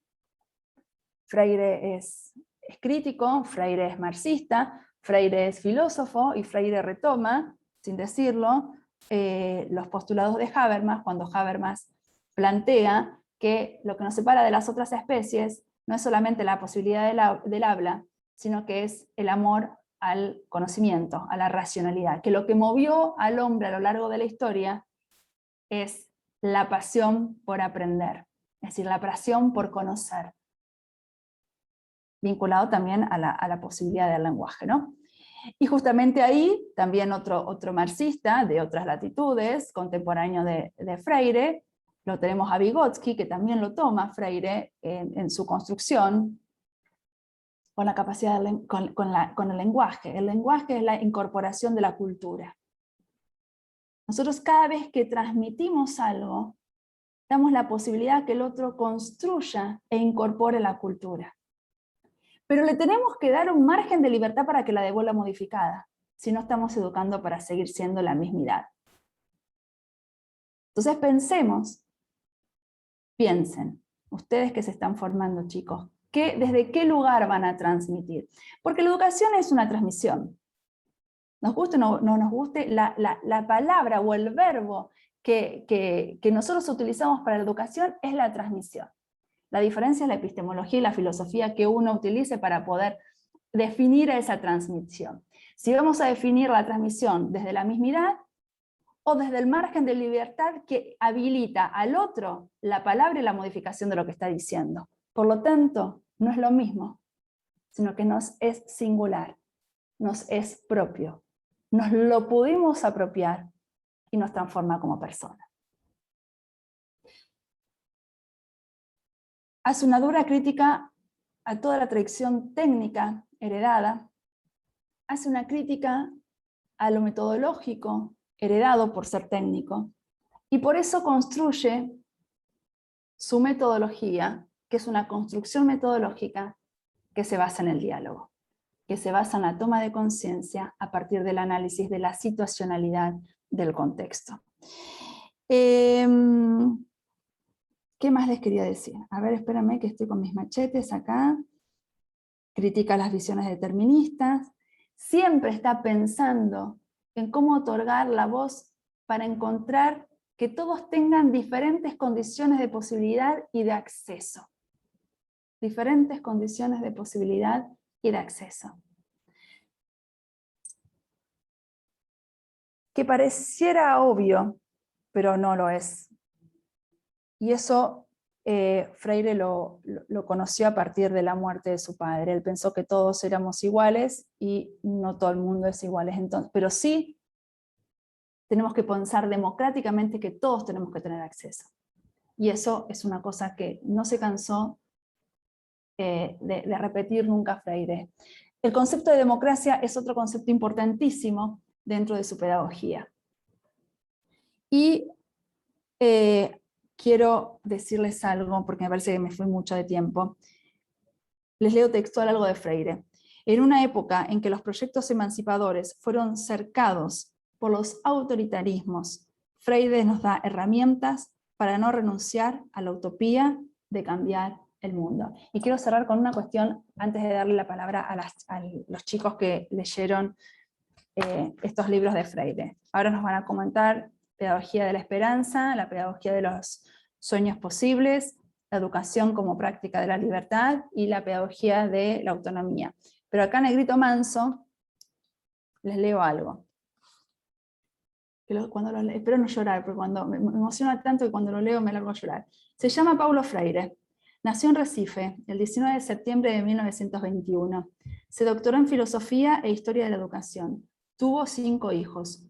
Speaker 6: Freire es crítico, Freire es marxista, Freire es filósofo y Freire retoma, sin decirlo, los postulados de Habermas, cuando Habermas plantea que lo que nos separa de las otras especies no es solamente la posibilidad del habla, sino que es el amor al conocimiento, a la racionalidad, que lo que movió al hombre a lo largo de la historia es la pasión por aprender, es decir, la pasión por conocer, vinculado también a la posibilidad del lenguaje, ¿no? Y justamente ahí, también otro marxista de otras latitudes, contemporáneo de Freire, lo tenemos a Vygotsky, que también lo toma Freire en su construcción, con la capacidad con el lenguaje. El lenguaje es la incorporación de la cultura. Nosotros cada vez que transmitimos algo, damos la posibilidad que el otro construya e incorpore la cultura. Pero le tenemos que dar un margen de libertad para que la devuelva modificada, si no estamos educando para seguir siendo la mismidad. Entonces piensen, ustedes que se están formando, chicos, ¿desde qué lugar van a transmitir? Porque la educación es una transmisión. Nos guste o no nos guste, la palabra o el verbo que nosotros utilizamos para la educación es la transmisión. La diferencia es la epistemología y la filosofía que uno utilice para poder definir esa transmisión. Si vamos a definir la transmisión desde la mismidad o desde el margen de libertad que habilita al otro la palabra y la modificación de lo que está diciendo. Por lo tanto, no es lo mismo, sino que nos es singular, nos es propio. Nos lo pudimos apropiar y nos transforma como personas. Hace una dura crítica a toda la tradición técnica heredada, hace una crítica a lo metodológico heredado por ser técnico, y por eso construye su metodología, que es una construcción metodológica que se basa en el diálogo, que se basa en la toma de conciencia a partir del análisis de la situacionalidad del contexto. ¿Qué más les quería decir? A ver, espérame que estoy con mis machetes acá. Critica las visiones deterministas. Siempre está pensando en cómo otorgar la voz para encontrar que todos tengan diferentes condiciones de posibilidad y de acceso. Diferentes condiciones de posibilidad y de acceso. Que pareciera obvio, pero no lo es. Y eso Freire lo conoció a partir de la muerte de su padre. Él pensó que todos éramos iguales y no todo el mundo es igual. Entonces, pero sí tenemos que pensar democráticamente que todos tenemos que tener acceso. Y eso es una cosa que no se cansó de repetir nunca Freire. El concepto de democracia es otro concepto importantísimo dentro de su pedagogía. Y quiero decirles algo, porque me parece que me fui mucho de tiempo. Les leo textual algo de Freire. En una época en que los proyectos emancipadores fueron cercados por los autoritarismos, Freire nos da herramientas para no renunciar a la utopía de cambiar el mundo. Y quiero cerrar con una cuestión antes de darle la palabra a los chicos que leyeron estos libros de Freire. Ahora nos van a comentar Pedagogía de la Esperanza, la Pedagogía de los Sueños Posibles, la Educación como Práctica de la Libertad y la Pedagogía de la Autonomía. Pero acá negrito manso, les leo algo. Espero no llorar, porque cuando me emociona tanto que cuando lo leo me largo a llorar. Se llama Paulo Freire. Nació en Recife el 19 de septiembre de 1921. Se doctoró en Filosofía e Historia de la Educación. Tuvo 5 hijos.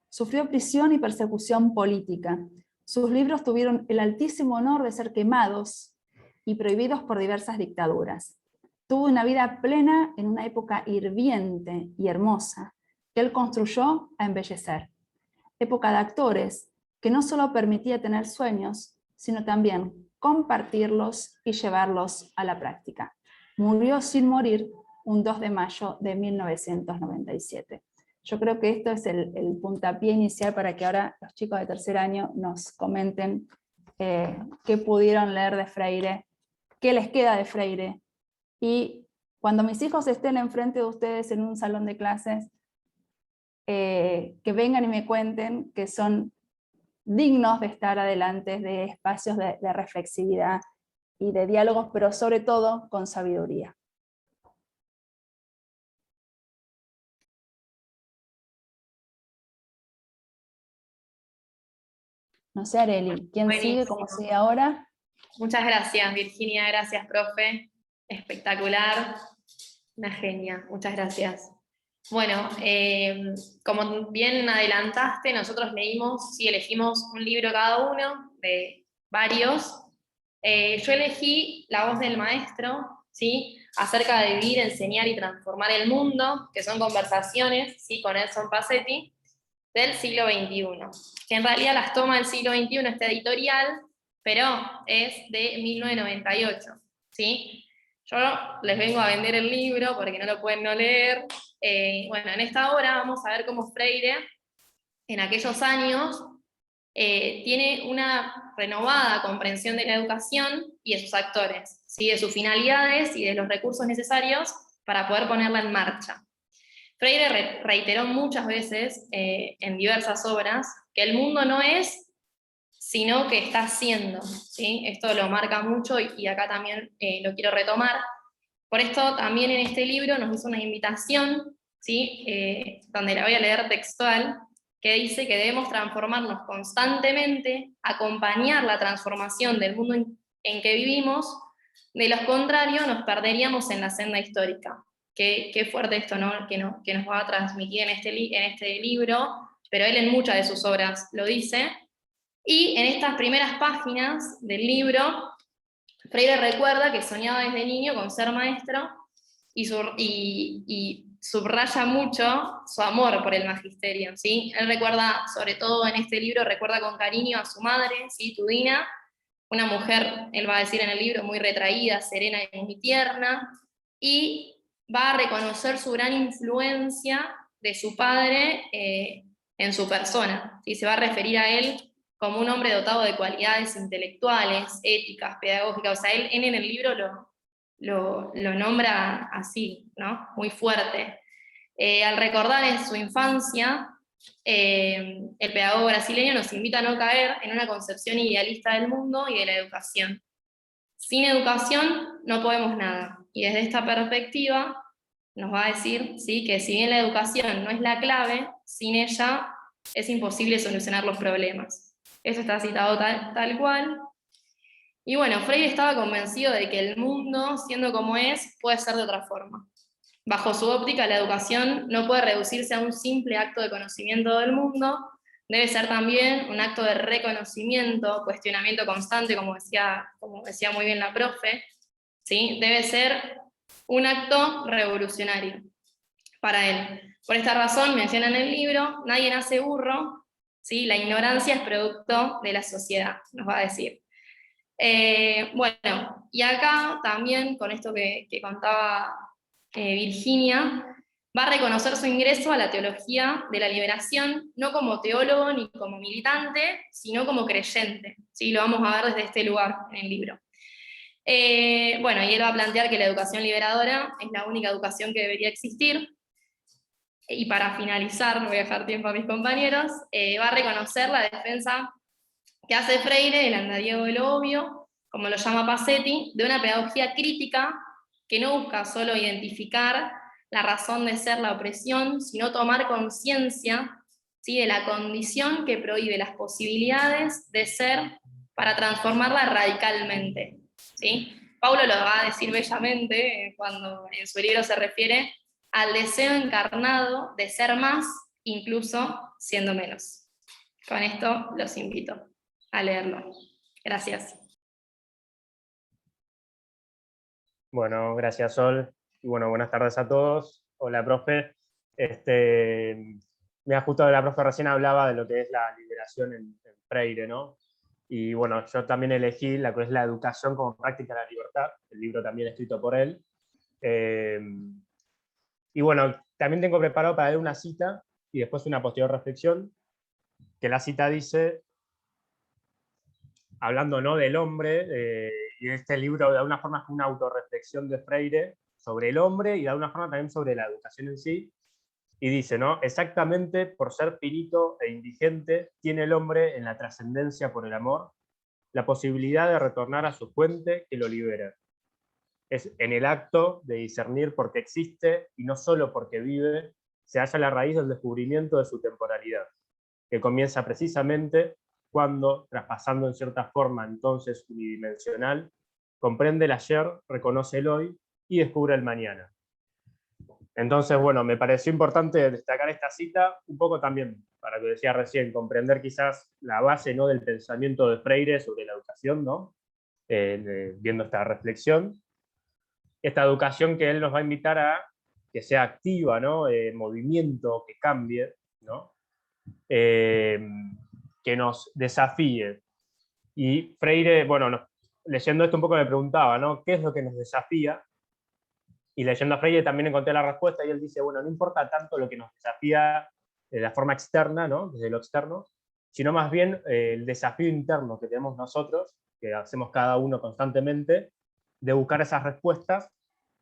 Speaker 6: Sufrió prisión y persecución política. Sus libros tuvieron el altísimo honor de ser quemados y prohibidos por diversas dictaduras. Tuvo una vida plena en una época hirviente y hermosa, que él construyó a embellecer. Época de actores, que no solo permitía tener sueños, sino también compartirlos y llevarlos a la práctica. Murió sin morir un 2 de mayo de 1997. Yo creo que esto es el puntapié inicial para que ahora los chicos de tercer año nos comenten qué pudieron leer de Freire, qué les queda de Freire. Y cuando mis hijos estén enfrente de ustedes en un salón de clases, que vengan y me cuenten que son dignos de estar adelante de espacios de reflexividad y de diálogos, pero sobre todo con sabiduría. No sé, Areli, ¿quién
Speaker 7: Buenísimo.
Speaker 6: sigue? ¿Cómo sigue ahora?
Speaker 7: Muchas gracias, Virginia, gracias, profe. Espectacular, una genia, muchas gracias. Bueno, como bien adelantaste, nosotros leímos, sí, elegimos un libro cada uno, de varios. Yo elegí La voz del maestro, ¿sí? Acerca de vivir, enseñar y transformar el mundo, que son conversaciones, ¿sí? Con Edson Passetti, del siglo XXI. Que en realidad las toma del siglo XXI este editorial, pero es de 1998, ¿sí? Yo les vengo a vender el libro porque no lo pueden no leer. Bueno, en esta obra vamos a ver cómo Freire, en aquellos años, tiene una renovada comprensión de la educación y de sus actores, ¿sí? De sus finalidades y de los recursos necesarios para poder ponerla en marcha. Freire reiteró muchas veces en diversas obras que el mundo no es, sino que está siendo, ¿sí? Esto lo marca mucho y acá también lo quiero retomar. Por esto también en este libro nos hizo una invitación, ¿sí? Donde la voy a leer textual, que dice que debemos transformarnos constantemente, acompañar la transformación del mundo en que vivimos, de lo contrario nos perderíamos en la senda histórica. Qué fuerte esto, ¿no? Que nos va a transmitir en este libro, pero él en muchas de sus obras lo dice. Y en estas primeras páginas del libro, Freire recuerda que soñaba desde niño con ser maestro y subraya mucho su amor por el magisterio, ¿sí? Él recuerda, sobre todo en este libro, recuerda con cariño a su madre, ¿sí? Tudina, una mujer, él va a decir en el libro, muy retraída, serena y muy tierna, y va a reconocer su gran influencia de su padre en su persona, ¿sí? Se va a referir a él como un hombre dotado de cualidades intelectuales, éticas, pedagógicas. O sea, él en el libro lo nombra así, ¿no? Muy fuerte. Al recordar en su infancia, el pedagogo brasileño nos invita a no caer en una concepción idealista del mundo y de la educación. Sin educación no podemos nada. Y desde esta perspectiva nos va a decir, ¿sí?, que si bien la educación no es la clave, sin ella es imposible solucionar los problemas. Eso está citado tal cual. Y bueno, Freire estaba convencido de que el mundo, siendo como es, puede ser de otra forma. Bajo su óptica, la educación no puede reducirse a un simple acto de conocimiento del mundo, debe ser también un acto de reconocimiento, cuestionamiento constante, como decía muy bien la profe, ¿sí? Debe ser un acto revolucionario para él. Por esta razón, menciona en el libro, nadie nace burro, ¿sí? La ignorancia es producto de la sociedad, nos va a decir. Bueno, y acá también, con esto que contaba Virginia, va a reconocer su ingreso a la teología de la liberación, no como teólogo ni como militante, sino como creyente. ¿Sí? Lo vamos a ver desde este lugar en el libro. Bueno, y él va a plantear que la educación liberadora es la única educación que debería existir. Y para finalizar, no voy a dejar tiempo a mis compañeros, va a reconocer la defensa que hace Freire, el andariego de lo obvio, como lo llama Passetti, de una pedagogía crítica que no busca solo identificar la razón de ser la opresión, sino tomar conciencia, ¿sí?, de la condición que prohíbe las posibilidades de ser para transformarla radicalmente. ¿Sí? Paulo lo va a decir bellamente cuando en su libro se refiere al deseo encarnado de ser más, incluso siendo menos. Con esto los invito a leerlo. Gracias.
Speaker 5: Bueno, gracias Sol. Y bueno, buenas tardes a todos. Hola, profe. Mira, justo la profe recién hablaba de lo que es la liberación en Freire, ¿no? Y bueno, yo también elegí la que es la educación como práctica de la libertad, el libro también escrito por él. Y bueno, también tengo preparado para leer una cita y después una posterior reflexión, que la cita dice, hablando, ¿no?, del hombre, y este libro de alguna forma es una autorreflexión de Freire sobre el hombre y de alguna forma también sobre la educación en sí, y dice, ¿no?, exactamente por ser finito e indigente, tiene el hombre en la trascendencia por el amor la posibilidad de retornar a su fuente que lo libera. Es en el acto de discernir porque existe y no solo porque vive, se halla la raíz del descubrimiento de su temporalidad, que comienza precisamente cuando, traspasando en cierta forma entonces unidimensional, comprende el ayer, reconoce el hoy y descubre el mañana. Entonces, bueno, me pareció importante destacar esta cita, un poco también, para que decía recién, comprender quizás la base, ¿no?, del pensamiento de Freire sobre la educación, ¿no? Viendo esta reflexión. Esta educación que él nos va a invitar a que sea activa, ¿no?, movimiento, que cambie, ¿no? Que nos desafíe. Y Freire, bueno, leyendo esto un poco me preguntaba, ¿no?, ¿qué es lo que nos desafía? Y leyendo a Freire también encontré la respuesta y él dice, bueno, no importa tanto lo que nos desafía de la forma externa, ¿no?, desde lo externo, sino más bien el desafío interno que tenemos nosotros, que hacemos cada uno constantemente, de buscar esas respuestas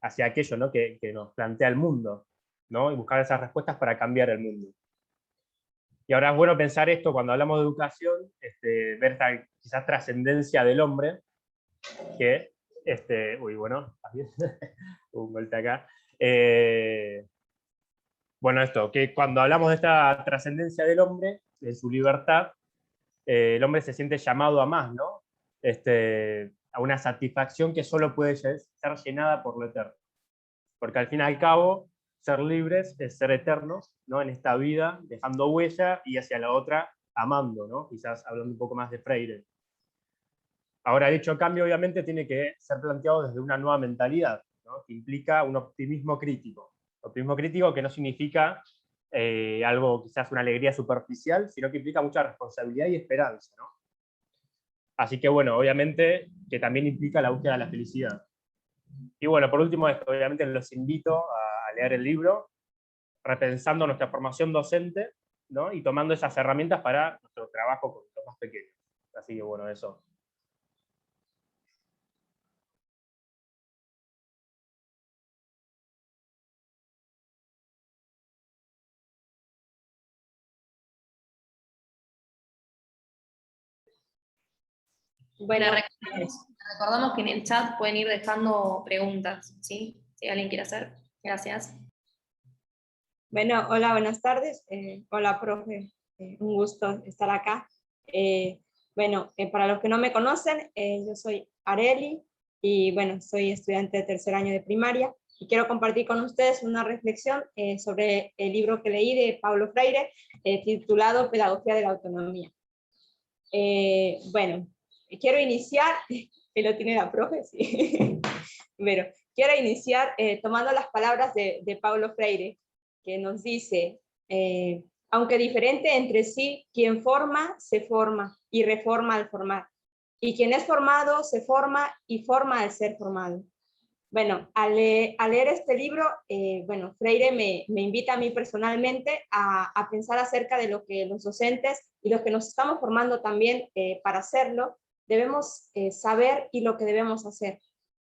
Speaker 5: hacia aquello, ¿no?, que nos plantea el mundo, ¿no?, y buscar esas respuestas para cambiar el mundo. Y ahora es bueno pensar esto cuando hablamos de educación, ver esta quizás trascendencia del hombre, que, bueno, un golpe acá. Bueno, esto, que cuando hablamos de esta trascendencia del hombre, de su libertad, el hombre se siente llamado a más, ¿no? A una satisfacción que solo puede ser llenada por lo eterno. Porque al fin y al cabo, ser libres es ser eternos, ¿no?, en esta vida, dejando huella, y hacia la otra, amando, ¿no? Quizás hablando un poco más de Freire. Ahora, dicho cambio, obviamente, tiene que ser planteado desde una nueva mentalidad, ¿no?, que implica un optimismo crítico. Optimismo crítico que no significa algo, quizás una alegría superficial, sino que implica mucha responsabilidad y esperanza, ¿no? Así que bueno, obviamente que también implica la búsqueda de la felicidad. Y bueno, por último, obviamente los invito a leer el libro, repensando nuestra formación docente, ¿no? Y tomando esas herramientas para nuestro trabajo con los más pequeños. Así que bueno, eso.
Speaker 4: Bueno,
Speaker 7: Recordamos que en el chat pueden ir dejando preguntas, ¿sí? Si alguien quiere hacer. Gracias.
Speaker 4: bueno, hola, buenas tardes. Hola, profe. Un gusto estar acá. Para los que no me conocen, yo soy Areli y bueno, soy estudiante de tercer año de primaria y quiero compartir con ustedes una reflexión sobre el libro que leí de Paulo Freire, titulado Pedagogía de la Autonomía. Quiero iniciar, que lo tiene la profe, sí. Pero quiero iniciar tomando las palabras de Paulo Freire, que nos dice, aunque diferente entre sí, quien forma, se forma y reforma al formar. Y quien es formado, se forma y forma al ser formado. Bueno, al leer este libro, Freire me invita a mí personalmente a pensar acerca de lo que los docentes y los que nos estamos formando también para hacerlo, debemos saber y lo que debemos hacer.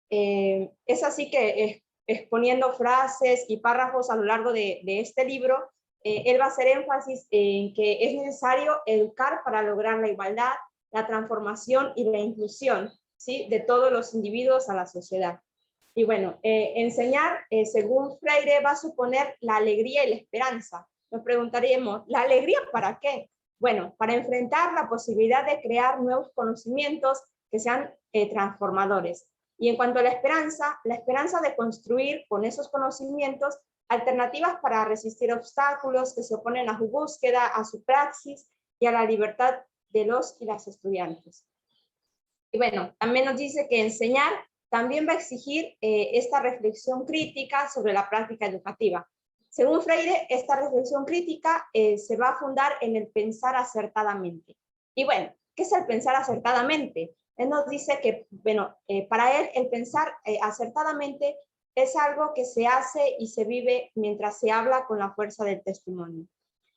Speaker 4: Es así que exponiendo frases y párrafos a lo largo de este libro, él va a hacer énfasis en que es necesario educar para lograr la igualdad, la transformación y la inclusión, ¿sí?, de todos los individuos a la sociedad. Y bueno, enseñar, según Freire, va a suponer la alegría y la esperanza. Nos preguntaríamos, ¿la alegría para qué? Bueno, para enfrentar la posibilidad de crear nuevos conocimientos que sean transformadores. Y en cuanto a la esperanza de construir con esos conocimientos alternativas para resistir obstáculos que se oponen a su búsqueda, a su praxis y a la libertad de los y las estudiantes. Y bueno, también nos dice que enseñar también va a exigir esta reflexión crítica sobre la práctica educativa. Según Freire, esta reflexión crítica se va a fundar en el pensar acertadamente. Y bueno, ¿qué es el pensar acertadamente? Él nos dice que, para él el pensar acertadamente es algo que se hace y se vive mientras se habla con la fuerza del testimonio.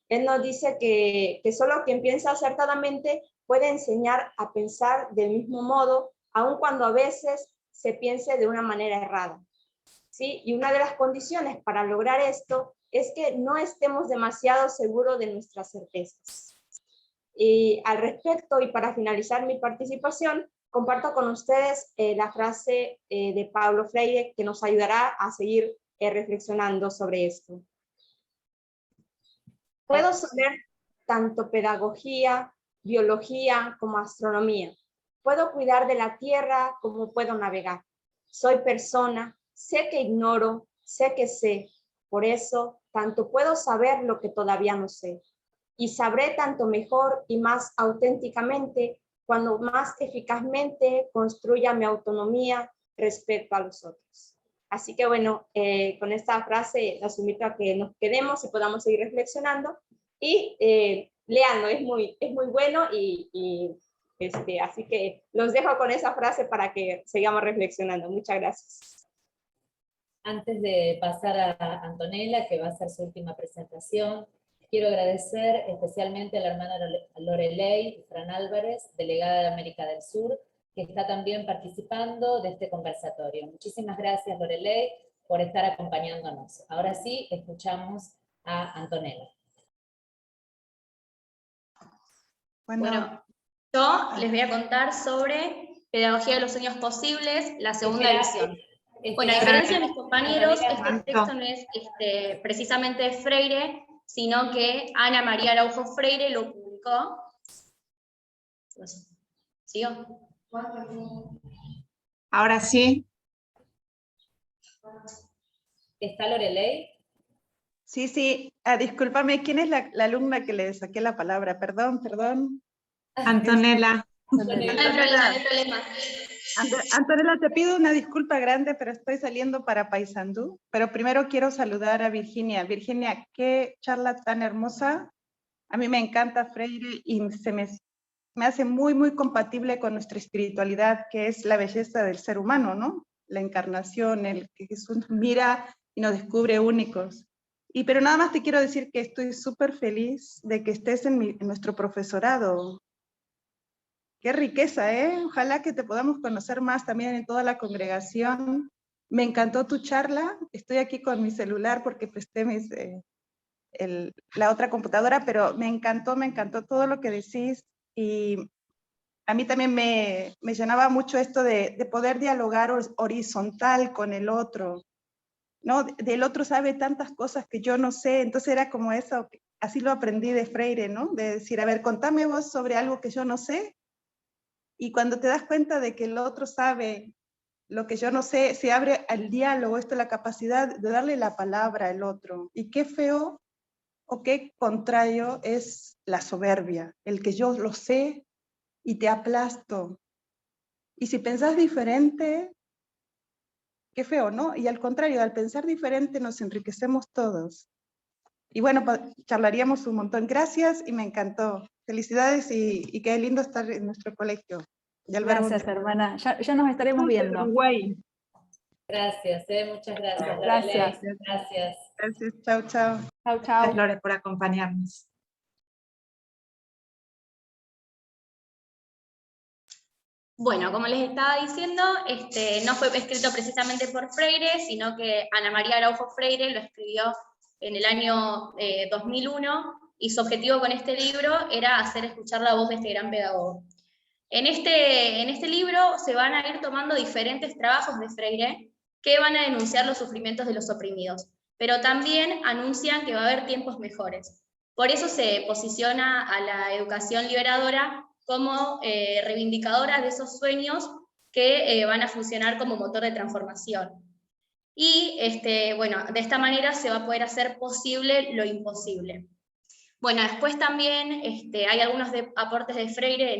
Speaker 4: Él nos dice que solo quien piensa acertadamente puede enseñar a pensar del mismo modo, aun cuando a veces se piense de una manera errada, ¿sí? Y una de las condiciones para lograr esto es que no estemos demasiado seguros de nuestras certezas. Y al respecto, y para finalizar mi participación, comparto con ustedes la frase de Paulo Freire que nos ayudará a seguir reflexionando sobre esto. Puedo saber tanto pedagogía, biología como astronomía. Puedo cuidar de la tierra como puedo navegar. Soy persona, sé que ignoro, sé que sé. Por eso, tanto puedo saber lo que todavía no sé. Y sabré tanto mejor y más auténticamente cuando más eficazmente construya mi autonomía respecto a los otros. Así que bueno, con esta frase los invito a que nos quedemos y podamos seguir reflexionando. Y leanlo, es muy bueno así que los dejo con esa frase para que sigamos reflexionando. Muchas gracias.
Speaker 8: Antes de pasar a Antonella, que va a hacer su última presentación, quiero agradecer especialmente a la hermana Lorelei Fran Álvarez, delegada de América del Sur, que está también participando de este conversatorio. Muchísimas gracias, Lorelei, por estar acompañándonos. Ahora sí, escuchamos a Antonella.
Speaker 1: Bueno, yo les voy a contar sobre Pedagogía de los Sueños Posibles, la segunda edición. Bueno, a diferencia de mis compañeros, este texto no es precisamente de Freire, sino que Ana María Araujo Freire lo publicó. ¿Sigo?
Speaker 9: Ahora sí.
Speaker 8: ¿Está Lorelei?
Speaker 9: Sí. Discúlpame, ¿quién es la alumna que le saqué la palabra? Perdón. Antonella.
Speaker 1: No hay problema.
Speaker 9: Antonella, te pido una disculpa grande, pero estoy saliendo para Paysandú. Pero primero quiero saludar a Virginia. Virginia, qué charla tan hermosa. A mí me encanta Freire y me hace muy, muy compatible con nuestra espiritualidad, que es la belleza del ser humano, ¿no? La encarnación, el que Jesús nos mira y nos descubre únicos. Pero nada más te quiero decir que estoy súper feliz de que estés en nuestro profesorado. Qué riqueza, ¿eh? Ojalá que te podamos conocer más también en toda la congregación. Me encantó tu charla. Estoy aquí con mi celular porque presté la otra computadora, pero me encantó todo lo que decís. Y a mí también me llenaba mucho esto de poder dialogar horizontal con el otro, ¿no? Del otro sabe tantas cosas que yo no sé, entonces era como eso, así lo aprendí de Freire, ¿no? De decir, a ver, contame vos sobre algo que yo no sé, y cuando te das cuenta de que el otro sabe lo que yo no sé, se abre al diálogo, esto, la capacidad de darle la palabra al otro. Y qué feo o qué contrario es la soberbia, el que yo lo sé y te aplasto. Y si pensás diferente, qué feo, ¿no? Y al contrario, al pensar diferente nos enriquecemos todos. Y bueno, charlaríamos un montón. Gracias y me encantó. Felicidades y qué lindo estar en nuestro colegio.
Speaker 6: Gracias, hermana. Ya nos estaremos viendo.
Speaker 9: Uruguay.
Speaker 8: Gracias, muchas gracias.
Speaker 6: Gracias.
Speaker 8: Gracias.
Speaker 9: Gracias, chao, chao.
Speaker 6: Chao, chao.
Speaker 9: Gracias, Lore, por acompañarnos.
Speaker 1: Bueno, como les estaba diciendo, no fue escrito precisamente por Freire, sino que Ana María Araujo Freire lo escribió en el año 2001, y su objetivo con este libro era hacer escuchar la voz de este gran pedagogo. En este libro se van a ir tomando diferentes trabajos de Freire que van a denunciar los sufrimientos de los oprimidos, pero también anuncian que va a haber tiempos mejores. Por eso se posiciona a la educación liberadora como reivindicadora de esos sueños que van a funcionar como motor de transformación. Y bueno, de esta manera se va a poder hacer posible lo imposible. Bueno, después también hay algunos aportes de Freire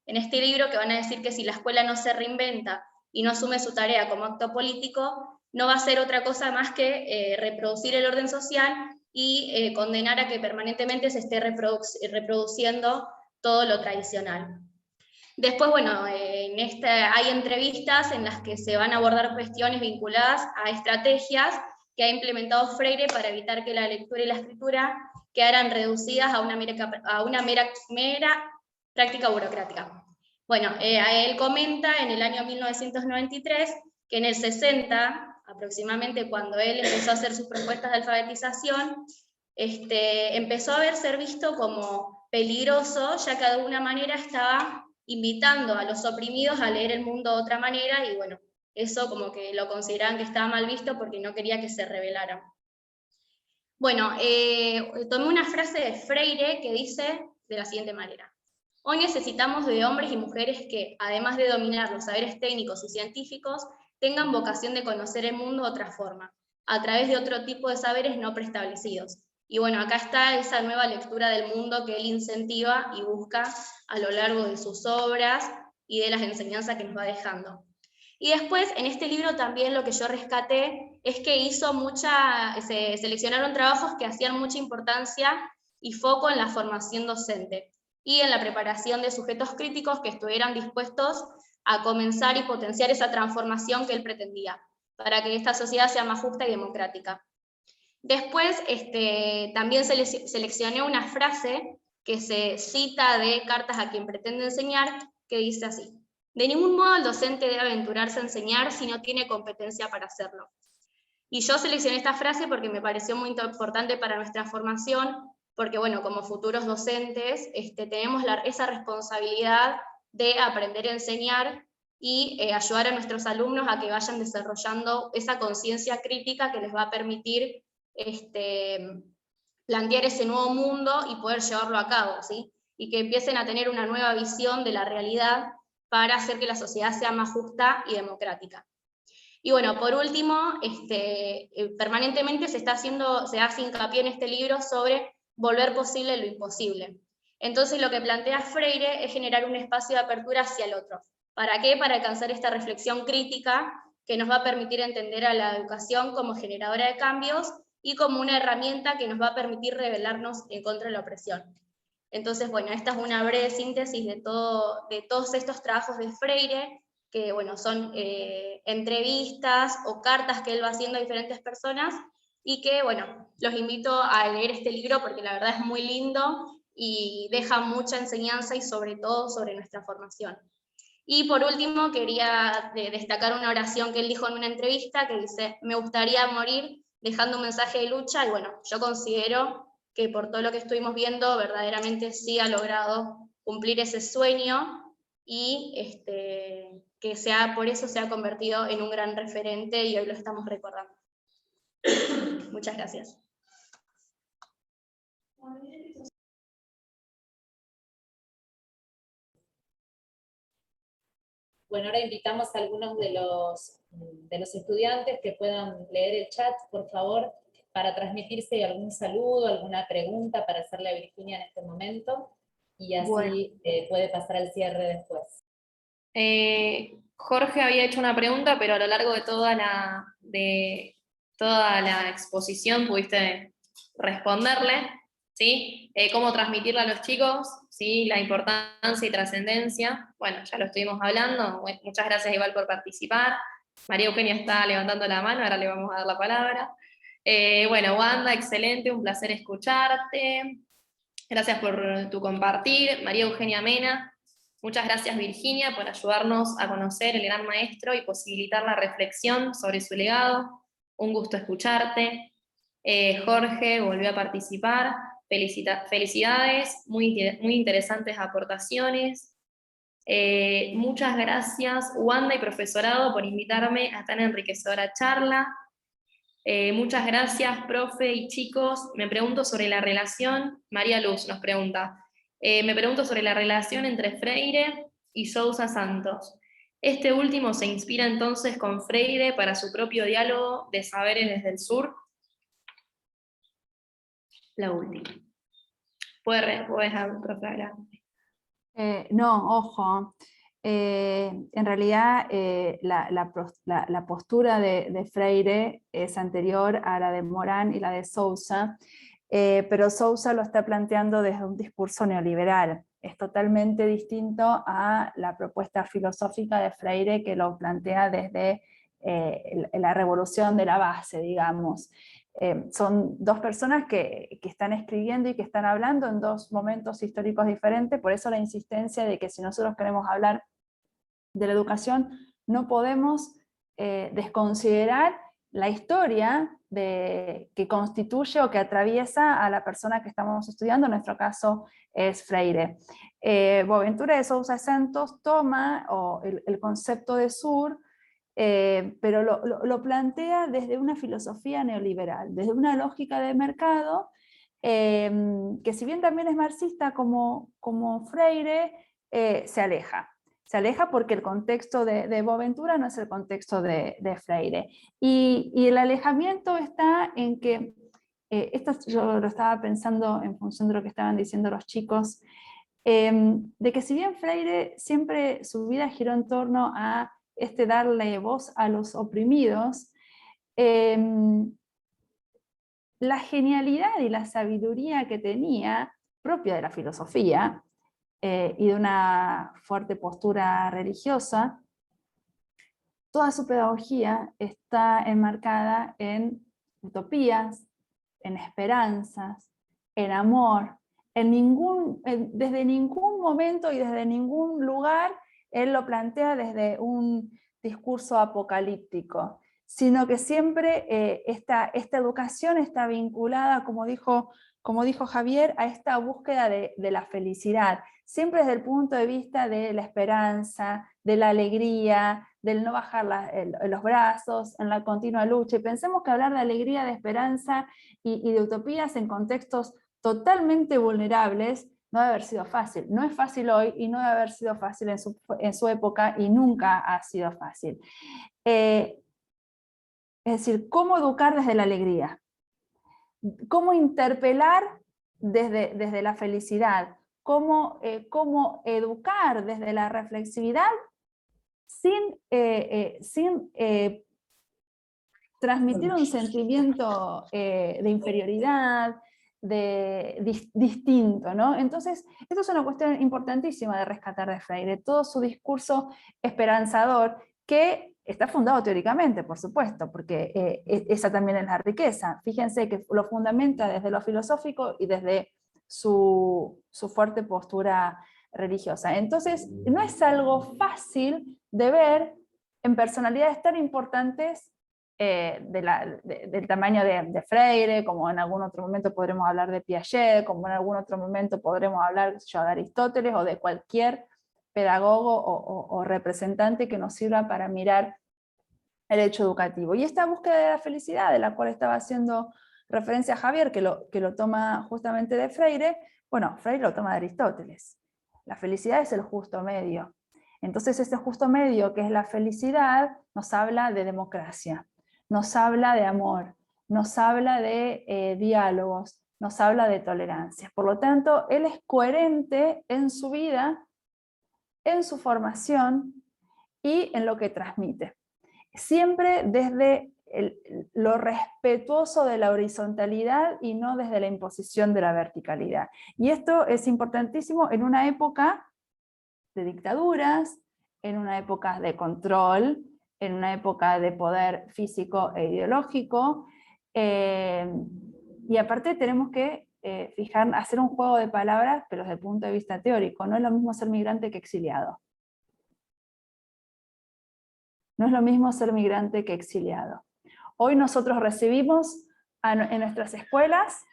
Speaker 1: en este libro que van a decir que si la escuela no se reinventa y no asume su tarea como acto político, no va a ser otra cosa más que reproducir el orden social y condenar a que permanentemente se esté reproduciendo todo lo tradicional. Después, bueno, hay entrevistas en las que se van a abordar cuestiones vinculadas a estrategias que ha implementado Freire para evitar que la lectura y la escritura quedaran reducidas a una mera práctica burocrática. Bueno, él comenta en el año 1993 que en el 60, aproximadamente cuando él empezó a hacer sus propuestas de alfabetización, empezó a ser visto como peligroso, ya que de alguna manera estaba invitando a los oprimidos a leer el mundo de otra manera, y bueno, eso como que lo consideraban que estaba mal visto porque no quería que se rebelaran. Bueno, tomé una frase de Freire que dice de la siguiente manera: hoy necesitamos de hombres y mujeres que, además de dominar los saberes técnicos y científicos, tengan vocación de conocer el mundo de otra forma, a través de otro tipo de saberes no preestablecidos. Y bueno, acá está esa nueva lectura del mundo que él incentiva y busca a lo largo de sus obras y de las enseñanzas que nos va dejando. Y después, en este libro también lo que yo rescaté es que se seleccionaron trabajos que hacían mucha importancia y foco en la formación docente y en la preparación de sujetos críticos que estuvieran dispuestos a comenzar y potenciar esa transformación que él pretendía, para que esta sociedad sea más justa y democrática. Después también seleccioné una frase que se cita de Cartas a quien pretende enseñar, que dice así: de ningún modo el docente debe aventurarse a enseñar si no tiene competencia para hacerlo. Y yo seleccioné esta frase porque me pareció muy importante para nuestra formación, porque bueno, como futuros docentes tenemos esa responsabilidad de aprender a enseñar y ayudar a nuestros alumnos a que vayan desarrollando esa conciencia crítica que les va a permitir plantear ese nuevo mundo y poder llevarlo a cabo, ¿sí? Y que empiecen a tener una nueva visión de la realidad para hacer que la sociedad sea más justa y democrática. Y bueno, por último, permanentemente se hace hincapié en este libro sobre volver posible lo imposible. Entonces lo que plantea Freire es generar un espacio de apertura hacia el otro, ¿Para qué? Para alcanzar esta reflexión crítica que nos va a permitir entender a la educación como generadora de cambios y como una herramienta que nos va a permitir rebelarnos en contra de la opresión. Entonces, bueno, esta es una breve síntesis de todos estos trabajos de Freire, que bueno, son entrevistas o cartas que él va haciendo a diferentes personas, y que bueno, los invito a leer este libro porque la verdad es muy lindo y deja mucha enseñanza y sobre todo sobre nuestra formación. Y por último, quería destacar una oración que él dijo en una entrevista que dice: me gustaría morir dejando un mensaje de lucha, y bueno, yo considero que por todo lo que estuvimos viendo, verdaderamente sí ha logrado cumplir ese sueño, y que por eso se ha convertido en un gran referente, y hoy lo estamos recordando. Muchas gracias.
Speaker 8: Bueno, ahora invitamos a algunos de los estudiantes que puedan leer el chat, por favor, para transmitirse algún saludo, alguna pregunta para hacerle a Virginia en este momento, y así
Speaker 6: Bueno.
Speaker 8: Puede pasar al cierre después.
Speaker 7: Jorge había hecho una pregunta, pero a lo largo de toda la exposición pudiste responderle, ¿sí? Cómo transmitirle a los chicos, ¿sí? La importancia y trascendencia. Bueno, ya lo estuvimos hablando. Muchas gracias igual por participar. María Eugenia está levantando la mano, ahora le vamos a dar la palabra. Bueno, Wanda, excelente, un placer escucharte. Gracias por tu compartir. María Eugenia Mena, muchas gracias Virginia por ayudarnos a conocer el gran maestro y posibilitar la reflexión sobre su legado. Un gusto escucharte. Jorge volvió a participar. Felicidades, muy interesantes aportaciones. Muchas gracias Wanda y profesorado por invitarme a tan enriquecedora charla. Muchas gracias, profe y chicos. Me pregunto sobre la relación, María Luz nos pregunta, me pregunto sobre la relación entre Freire y Sousa Santos. Este último se inspira entonces con Freire para su propio diálogo de saberes desde el sur. La última. ¿Puedes profe, hablar?
Speaker 6: No, ojo. En realidad la postura de Freire es anterior a la de Morán y la de Sousa, pero Sousa lo está planteando desde un discurso neoliberal. Es totalmente distinto a la propuesta filosófica de Freire, que lo plantea desde la revolución de la base, digamos. Son dos personas que están escribiendo y que están hablando en dos momentos históricos diferentes, por eso la insistencia de que si nosotros queremos hablar de la educación, no podemos desconsiderar la historia que constituye o que atraviesa a la persona que estamos estudiando, en nuestro caso es Freire. Boaventura de Sousa Santos toma el concepto de sur, pero lo plantea desde una filosofía neoliberal, desde una lógica de mercado, que si bien también es marxista como Freire, se aleja. Se aleja porque el contexto de Boaventura no es el contexto de Freire. Y el alejamiento está en que, esto yo lo estaba pensando en función de lo que estaban diciendo los chicos, de que si bien Freire siempre su vida giró en torno a darle voz a los oprimidos, la genialidad y la sabiduría que tenía, propia de la filosofía, y de una fuerte postura religiosa, toda su pedagogía está enmarcada en utopías, en esperanzas, en amor. Desde ningún momento y desde ningún lugar él lo plantea desde un discurso apocalíptico, sino que siempre esta educación está vinculada, como dijo Javier, a esta búsqueda de la felicidad, siempre desde el punto de vista de la esperanza, de la alegría, del no bajar los brazos, en la continua lucha. Y pensemos que hablar de alegría, de esperanza y de utopías en contextos totalmente vulnerables no debe haber sido fácil. No es fácil hoy y no debe haber sido fácil en su época, y nunca ha sido fácil. Es decir, ¿cómo educar desde la alegría? ¿Cómo interpelar desde la felicidad? ¿Cómo educar desde la reflexividad sin transmitir un sentimiento de inferioridad, distinto, ¿no? Entonces, esto es una cuestión importantísima de rescatar de Freire, todo su discurso esperanzador, que está fundado teóricamente, por supuesto, porque esa también es la riqueza. Fíjense que lo fundamenta desde lo filosófico y desde su fuerte postura religiosa. Entonces, no es algo fácil de ver en personalidades tan importantes del tamaño de Freire, como en algún otro momento podremos hablar de Piaget, como en algún otro momento podremos hablar de Aristóteles o de cualquier pedagogo o representante que nos sirva para mirar el hecho educativo. Y esta búsqueda de la felicidad, de la cual estaba haciendo referencia a Javier, que lo toma justamente de Freire, bueno, Freire lo toma de Aristóteles. La felicidad es el justo medio. Entonces este justo medio, que es la felicidad, nos habla de democracia, nos habla de amor, nos habla de diálogos, nos habla de tolerancia. Por lo tanto, él es coherente en su vida, en su formación y en lo que transmite. Siempre desde lo respetuoso de la horizontalidad y no desde la imposición de la verticalidad. Y esto es importantísimo en una época de dictaduras, en una época de control, en una época de poder físico e ideológico, y aparte tenemos que hacer un juego de palabras, pero desde el punto de vista teórico. No es lo mismo ser migrante que exiliado. No es lo mismo ser migrante que exiliado. Hoy nosotros recibimos en nuestras escuelas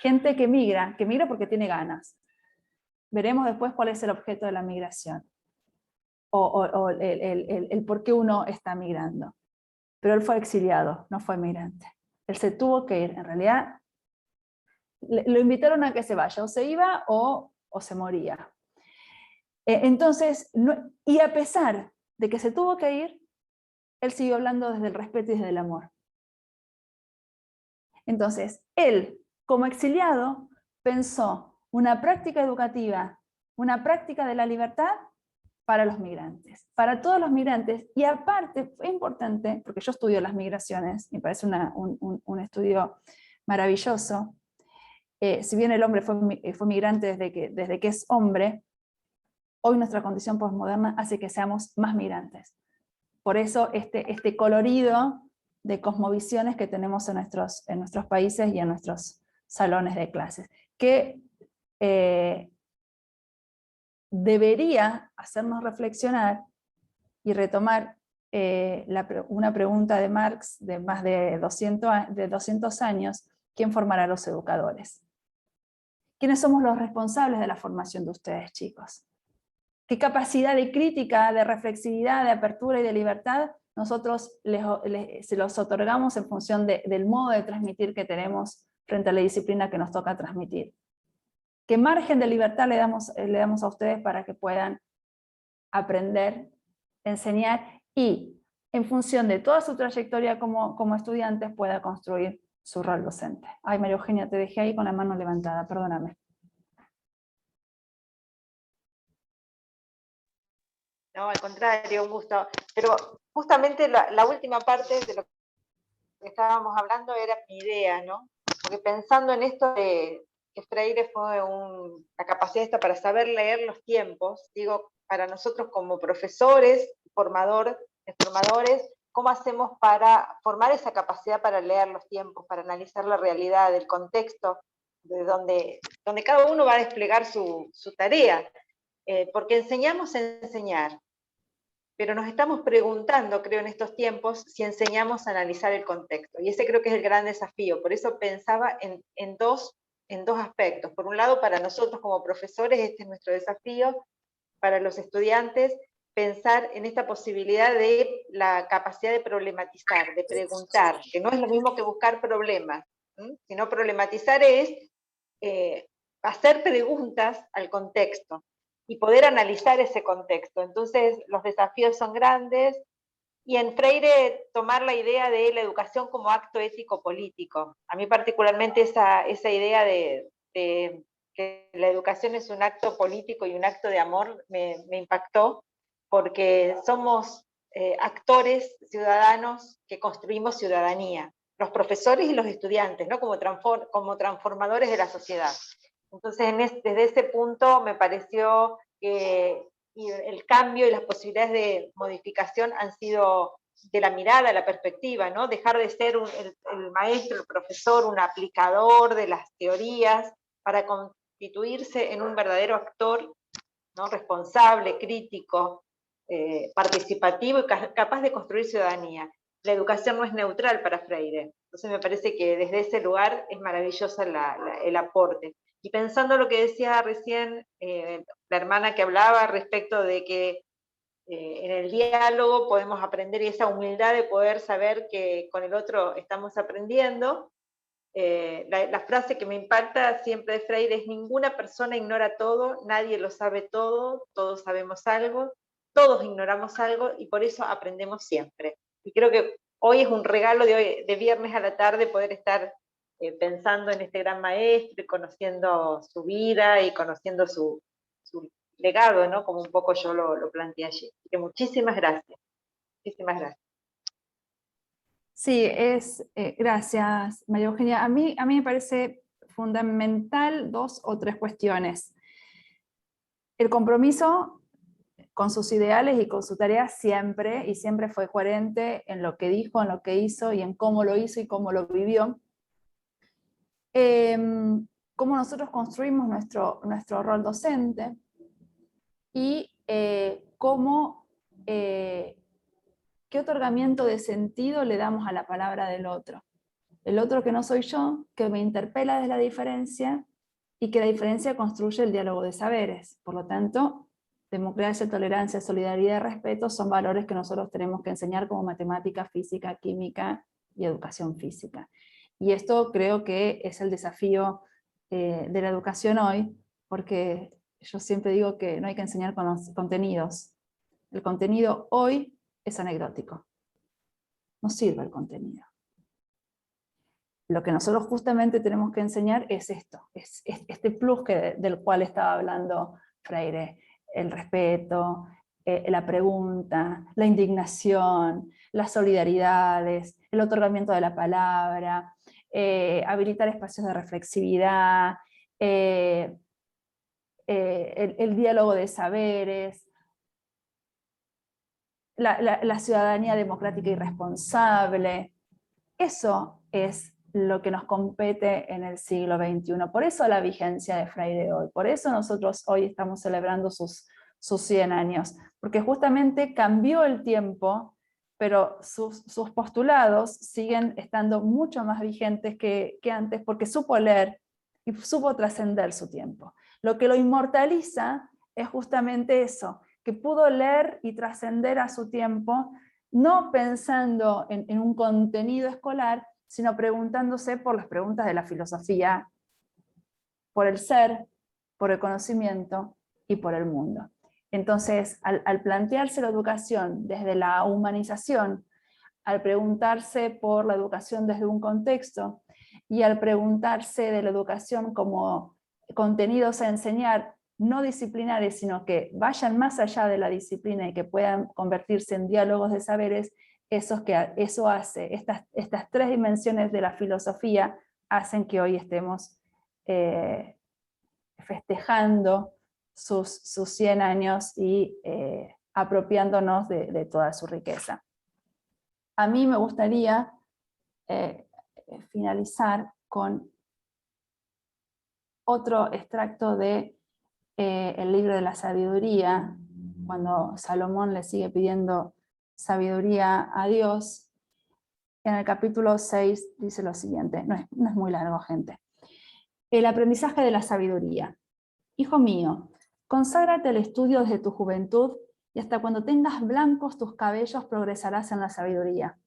Speaker 6: gente que migra porque tiene ganas. Veremos después cuál es el objeto de la migración, o el por qué uno está migrando. Pero él fue exiliado, no fue migrante. Él se tuvo que ir, en realidad lo invitaron a que se vaya, o se iba o se moría. Entonces, y a pesar de que se tuvo que ir, él siguió hablando desde el respeto y desde el amor. Entonces, él, como exiliado, pensó una práctica educativa, una práctica de la libertad para los migrantes, para todos los migrantes, y aparte fue importante, porque yo estudio las migraciones, me parece un estudio maravilloso. Si bien el hombre fue migrante desde que es hombre, hoy nuestra condición posmoderna hace que seamos más migrantes. Por eso este colorido de cosmovisiones que tenemos en nuestros países y en nuestros salones de clases, que debería hacernos reflexionar y retomar una pregunta de Marx de más de 200 años: ¿quién formará a los educadores? ¿Quiénes somos los responsables de la formación de ustedes, chicos? ¿Qué capacidad de crítica, de reflexividad, de apertura y de libertad nosotros se los otorgamos en función del modo de transmitir que tenemos frente a la disciplina que nos toca transmitir? ¿Qué margen de libertad le damos a ustedes para que puedan aprender, enseñar y, en función de toda su trayectoria como estudiantes, pueda construir su rol docente? Ay, María Eugenia, te dejé ahí con la mano levantada, perdóname.
Speaker 3: No, al contrario, un gusto. Pero justamente la última parte de lo que estábamos hablando era mi idea, ¿no? Porque pensando en esto de que Freire fue la capacidad esta para saber leer los tiempos, digo, para nosotros como profesores, formadores, ¿cómo hacemos para formar esa capacidad para leer los tiempos, para analizar la realidad, el contexto, de donde cada uno va a desplegar su tarea? Porque enseñamos a enseñar, pero nos estamos preguntando, creo, en estos tiempos, si enseñamos a analizar el contexto. Y ese creo que es el gran desafío. Por eso pensaba en dos aspectos. Por un lado, para nosotros como profesores, este es nuestro desafío. Para los estudiantes, pensar en esta posibilidad de la capacidad de problematizar, de preguntar, que no es lo mismo que buscar problemas, sino problematizar es hacer preguntas al contexto y poder analizar ese contexto. Entonces, los desafíos son grandes, y en Freire tomar la idea de la educación como acto ético-político. A mí particularmente esa idea de que la educación es un acto político y un acto de amor me impactó, porque somos actores ciudadanos que construimos ciudadanía, los profesores y los estudiantes, ¿no? como transformadores de la sociedad. Entonces, desde ese punto me pareció que el cambio y las posibilidades de modificación han sido de la mirada, la perspectiva, ¿no? Dejar de ser el maestro, el profesor, un aplicador de las teorías, para constituirse en un verdadero actor, ¿no? Responsable, crítico, participativo y capaz de construir ciudadanía. La educación no es neutral para Freire, entonces me parece que desde ese lugar es maravilloso el aporte. Y pensando lo que decía recién la hermana que hablaba respecto de que en el diálogo podemos aprender, y esa humildad de poder saber que con el otro estamos aprendiendo, la frase que me impacta siempre de Freire es: ninguna persona ignora todo, nadie lo sabe todo, todos sabemos algo, todos ignoramos algo y por eso aprendemos siempre. Y creo que hoy es un regalo de viernes a la tarde poder estar pensando en este gran maestro, y conociendo su vida y conociendo su legado, ¿no? Como un poco yo lo planteé allí. Así que muchísimas gracias. Muchísimas gracias.
Speaker 6: Sí, gracias, María Eugenia. A mí me parece fundamental 2 o 3 cuestiones. El compromiso con sus ideales y con su tarea siempre, y siempre fue coherente en lo que dijo, en lo que hizo, y en cómo lo hizo y cómo lo vivió. Cómo nosotros construimos nuestro rol docente, y qué otorgamiento de sentido le damos a la palabra del otro. El otro que no soy yo, que me interpela desde la diferencia, y que la diferencia construye el diálogo de saberes. Por lo tanto, democracia, tolerancia, solidaridad y respeto son valores que nosotros tenemos que enseñar como matemática, física, química y educación física. Y esto creo que es el desafío de la educación hoy, porque yo siempre digo que no hay que enseñar con los contenidos. El contenido hoy es anecdótico. No sirve el contenido. Lo que nosotros justamente tenemos que enseñar es esto, es este plus del cual estaba hablando Freire: el respeto, la pregunta, la indignación, las solidaridades, el otorgamiento de la palabra, habilitar espacios de reflexividad, el diálogo de saberes, la ciudadanía democrática y responsable. Eso es lo que nos compete en el siglo XXI. Por eso la vigencia de Freire hoy. Por eso nosotros hoy estamos celebrando sus 100 años. Porque justamente cambió el tiempo, pero sus postulados siguen estando mucho más vigentes que antes, porque supo leer y supo trascender su tiempo. Lo que lo inmortaliza es justamente eso, que pudo leer y trascender a su tiempo, no pensando en un contenido escolar, sino preguntándose por las preguntas de la filosofía, por el ser, por el conocimiento y por el mundo. Entonces, al plantearse la educación desde la humanización, al preguntarse por la educación desde un contexto, y al preguntarse de la educación como contenidos a enseñar, no disciplinares, sino que vayan más allá de la disciplina y que puedan convertirse en diálogos de saberes, eso hace, estas 3 dimensiones de la filosofía hacen que hoy estemos festejando sus 100 años y apropiándonos de toda su riqueza. A mí me gustaría finalizar con otro extracto de el libro de la sabiduría, cuando Salomón le sigue pidiendo sabiduría a Dios. En el capítulo 6 dice lo siguiente, no es muy largo, gente. El aprendizaje de la sabiduría. Hijo mío, conságrate al estudio desde tu juventud, y hasta cuando tengas blancos tus cabellos progresarás en la sabiduría.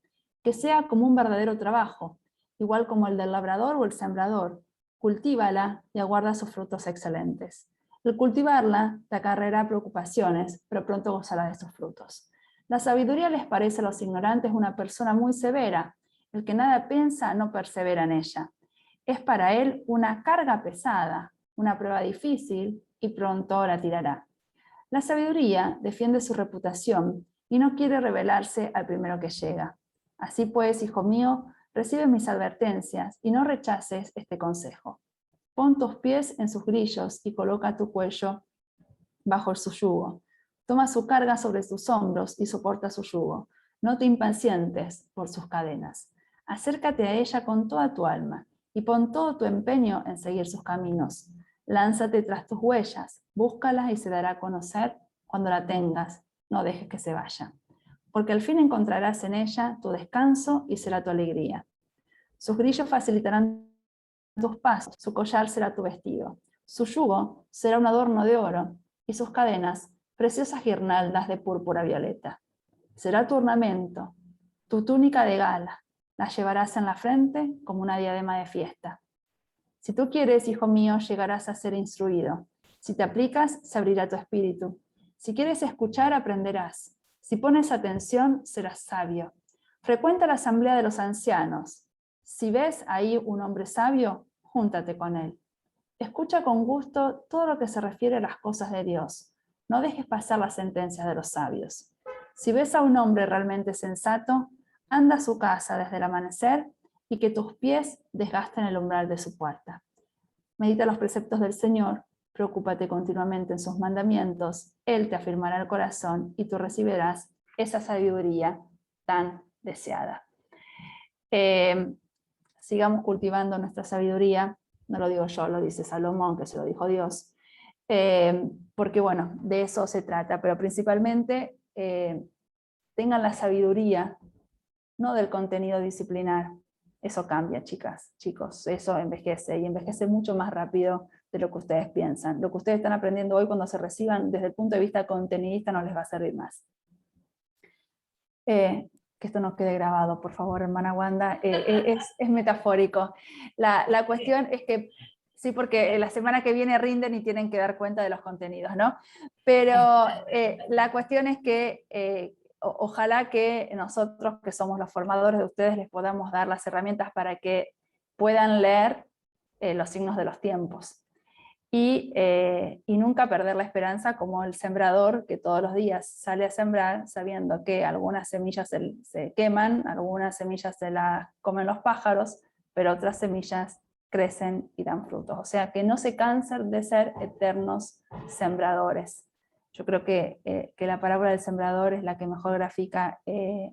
Speaker 6: Que sea como un verdadero trabajo, igual como el del labrador o el sembrador. Cultívala y aguarda sus frutos excelentes. El cultivarla te acarreará preocupaciones, pero pronto gozarás de sus frutos. La sabiduría les parece a los ignorantes una persona muy severa. El que nada piensa no persevera en ella. Es para él una carga pesada, una prueba difícil, y pronto la tirará. La sabiduría defiende su reputación y no quiere rebelarse al primero que llega. Así pues, hijo mío, recibe mis advertencias y no rechaces este consejo. Pon tus pies en sus grillos y coloca tu cuello bajo su yugo. Toma su carga sobre tus hombros y soporta su yugo. No te impacientes por sus cadenas. Acércate a ella con toda tu alma y pon todo tu empeño en seguir sus caminos. Lánzate tras tus huellas, búscala y se dará a conocer cuando la tengas. No dejes que se vaya. Porque al fin encontrarás en ella tu descanso y será tu alegría. Sus grillos facilitarán tus pasos, su collar será tu vestido. Su yugo será un adorno de oro y sus cadenas preciosas guirnaldas de púrpura violeta. Será tu ornamento, tu túnica de gala, la llevarás en la frente como una diadema de fiesta. Si tú quieres, hijo mío, llegarás a ser instruido. Si te aplicas, se abrirá tu espíritu. Si quieres escuchar, aprenderás. Si pones atención, serás sabio. Frecuenta la asamblea de los ancianos. Si ves ahí un hombre sabio, júntate con él. Escucha con gusto todo lo que se refiere a las cosas de Dios. No dejes pasar las sentencias de los sabios. Si ves a un hombre realmente sensato, anda a su casa desde el amanecer y que tus pies desgasten el umbral de su puerta. Medita los preceptos del Señor, preocúpate continuamente en sus mandamientos, Él te afirmará el corazón y tú recibirás esa sabiduría tan deseada. Sigamos cultivando nuestra sabiduría, no lo digo yo, lo dice Salomón, que se lo dijo Dios, porque bueno, de eso se trata, pero principalmente tengan la sabiduría, no del contenido disciplinar. Eso cambia, chicas, chicos, eso envejece y envejece mucho más rápido de lo que ustedes piensan. Lo que ustedes están aprendiendo hoy cuando se reciban desde el punto de vista contenidista no les va a servir más. Que esto no quede grabado, por favor, hermana Wanda, es metafórico. La cuestión es que, sí, porque la semana que viene rinden y tienen que dar cuenta de los contenidos, ¿no? Pero la cuestión es que ojalá que nosotros, que somos los formadores de ustedes, les podamos dar las herramientas para que puedan leer los signos de los tiempos. Y nunca perder la esperanza como el sembrador que todos los días sale a sembrar sabiendo que algunas semillas se queman, algunas semillas se las comen los pájaros, pero otras semillas crecen y dan frutos. O sea, que no se cansen de ser eternos sembradores. Yo creo que la parábola del sembrador es la que mejor grafica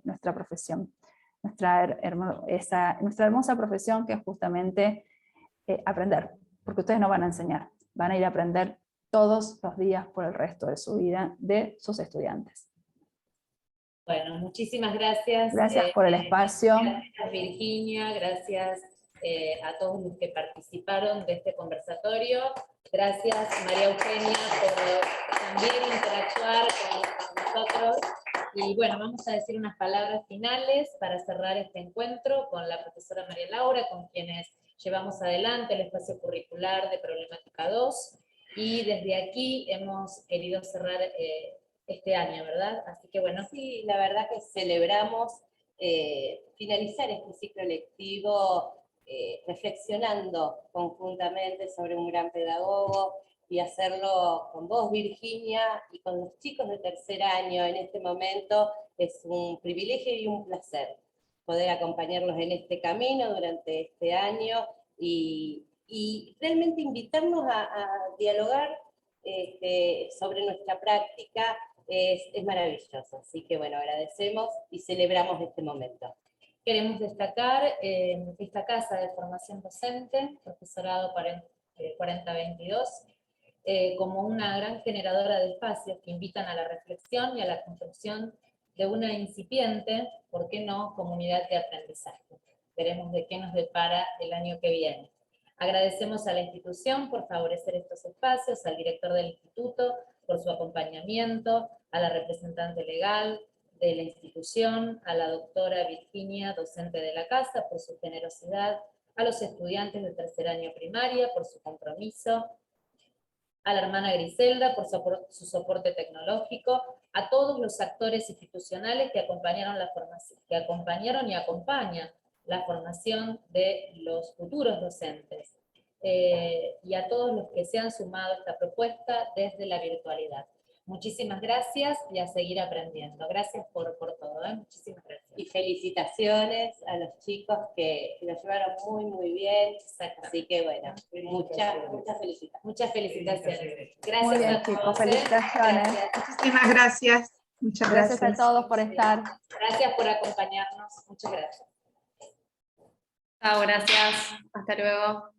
Speaker 6: nuestra profesión, nuestra hermosa profesión, que es justamente aprender, porque ustedes no van a enseñar, van a ir a aprender todos los días por el resto de su vida de sus estudiantes.
Speaker 8: Bueno, muchísimas gracias.
Speaker 6: Gracias por el espacio.
Speaker 8: Gracias Virginia, gracias a todos los que participaron de este conversatorio. Gracias María Eugenia por también interactuar con nosotros. Y bueno, vamos a decir unas palabras finales para cerrar este encuentro con la profesora María Laura, con quienes llevamos adelante el espacio curricular de Problemática 2, y desde aquí hemos querido cerrar este año, ¿verdad? Así que bueno.
Speaker 10: Sí, la verdad que celebramos finalizar este ciclo lectivo reflexionando conjuntamente sobre un gran pedagogo, y hacerlo con vos, Virginia, y con los chicos de tercer año en este momento es un privilegio y un placer poder acompañarlos en este camino durante este año y realmente invitarnos a dialogar sobre nuestra práctica es maravilloso. Así que bueno, agradecemos y celebramos este momento.
Speaker 8: Queremos destacar esta Casa de Formación Docente, Profesorado 4022, como una gran generadora de espacios que invitan a la reflexión y a la construcción de una incipiente, ¿por qué no?, comunidad de aprendizaje. Veremos de qué nos depara el año que viene. Agradecemos a la institución por favorecer estos espacios, al director del instituto por su acompañamiento, a la representante legal de la institución, a la doctora Virginia, docente de la casa, por su generosidad, a los estudiantes de tercer año primaria por su compromiso, a la hermana Griselda por su soporte tecnológico, a todos los actores institucionales que acompañaron y acompañan la formación de los futuros docentes, y a todos los que se han sumado a esta propuesta desde la virtualidad. Muchísimas gracias y a seguir aprendiendo. Gracias por todo, muchísimas gracias.
Speaker 10: Y felicitaciones a los chicos que lo llevaron muy bien. Así que bueno, muchas felicitaciones.
Speaker 8: Muchas felicitaciones. Gracias
Speaker 6: Muy bien,
Speaker 8: a todos.
Speaker 6: chicos, felicitaciones.
Speaker 8: Gracias.
Speaker 9: Muchísimas gracias. Muchas
Speaker 6: Gracias
Speaker 9: gracias.
Speaker 6: a todos por estar.
Speaker 8: Gracias por acompañarnos. Muchas gracias.
Speaker 7: Chao, gracias. Hasta luego.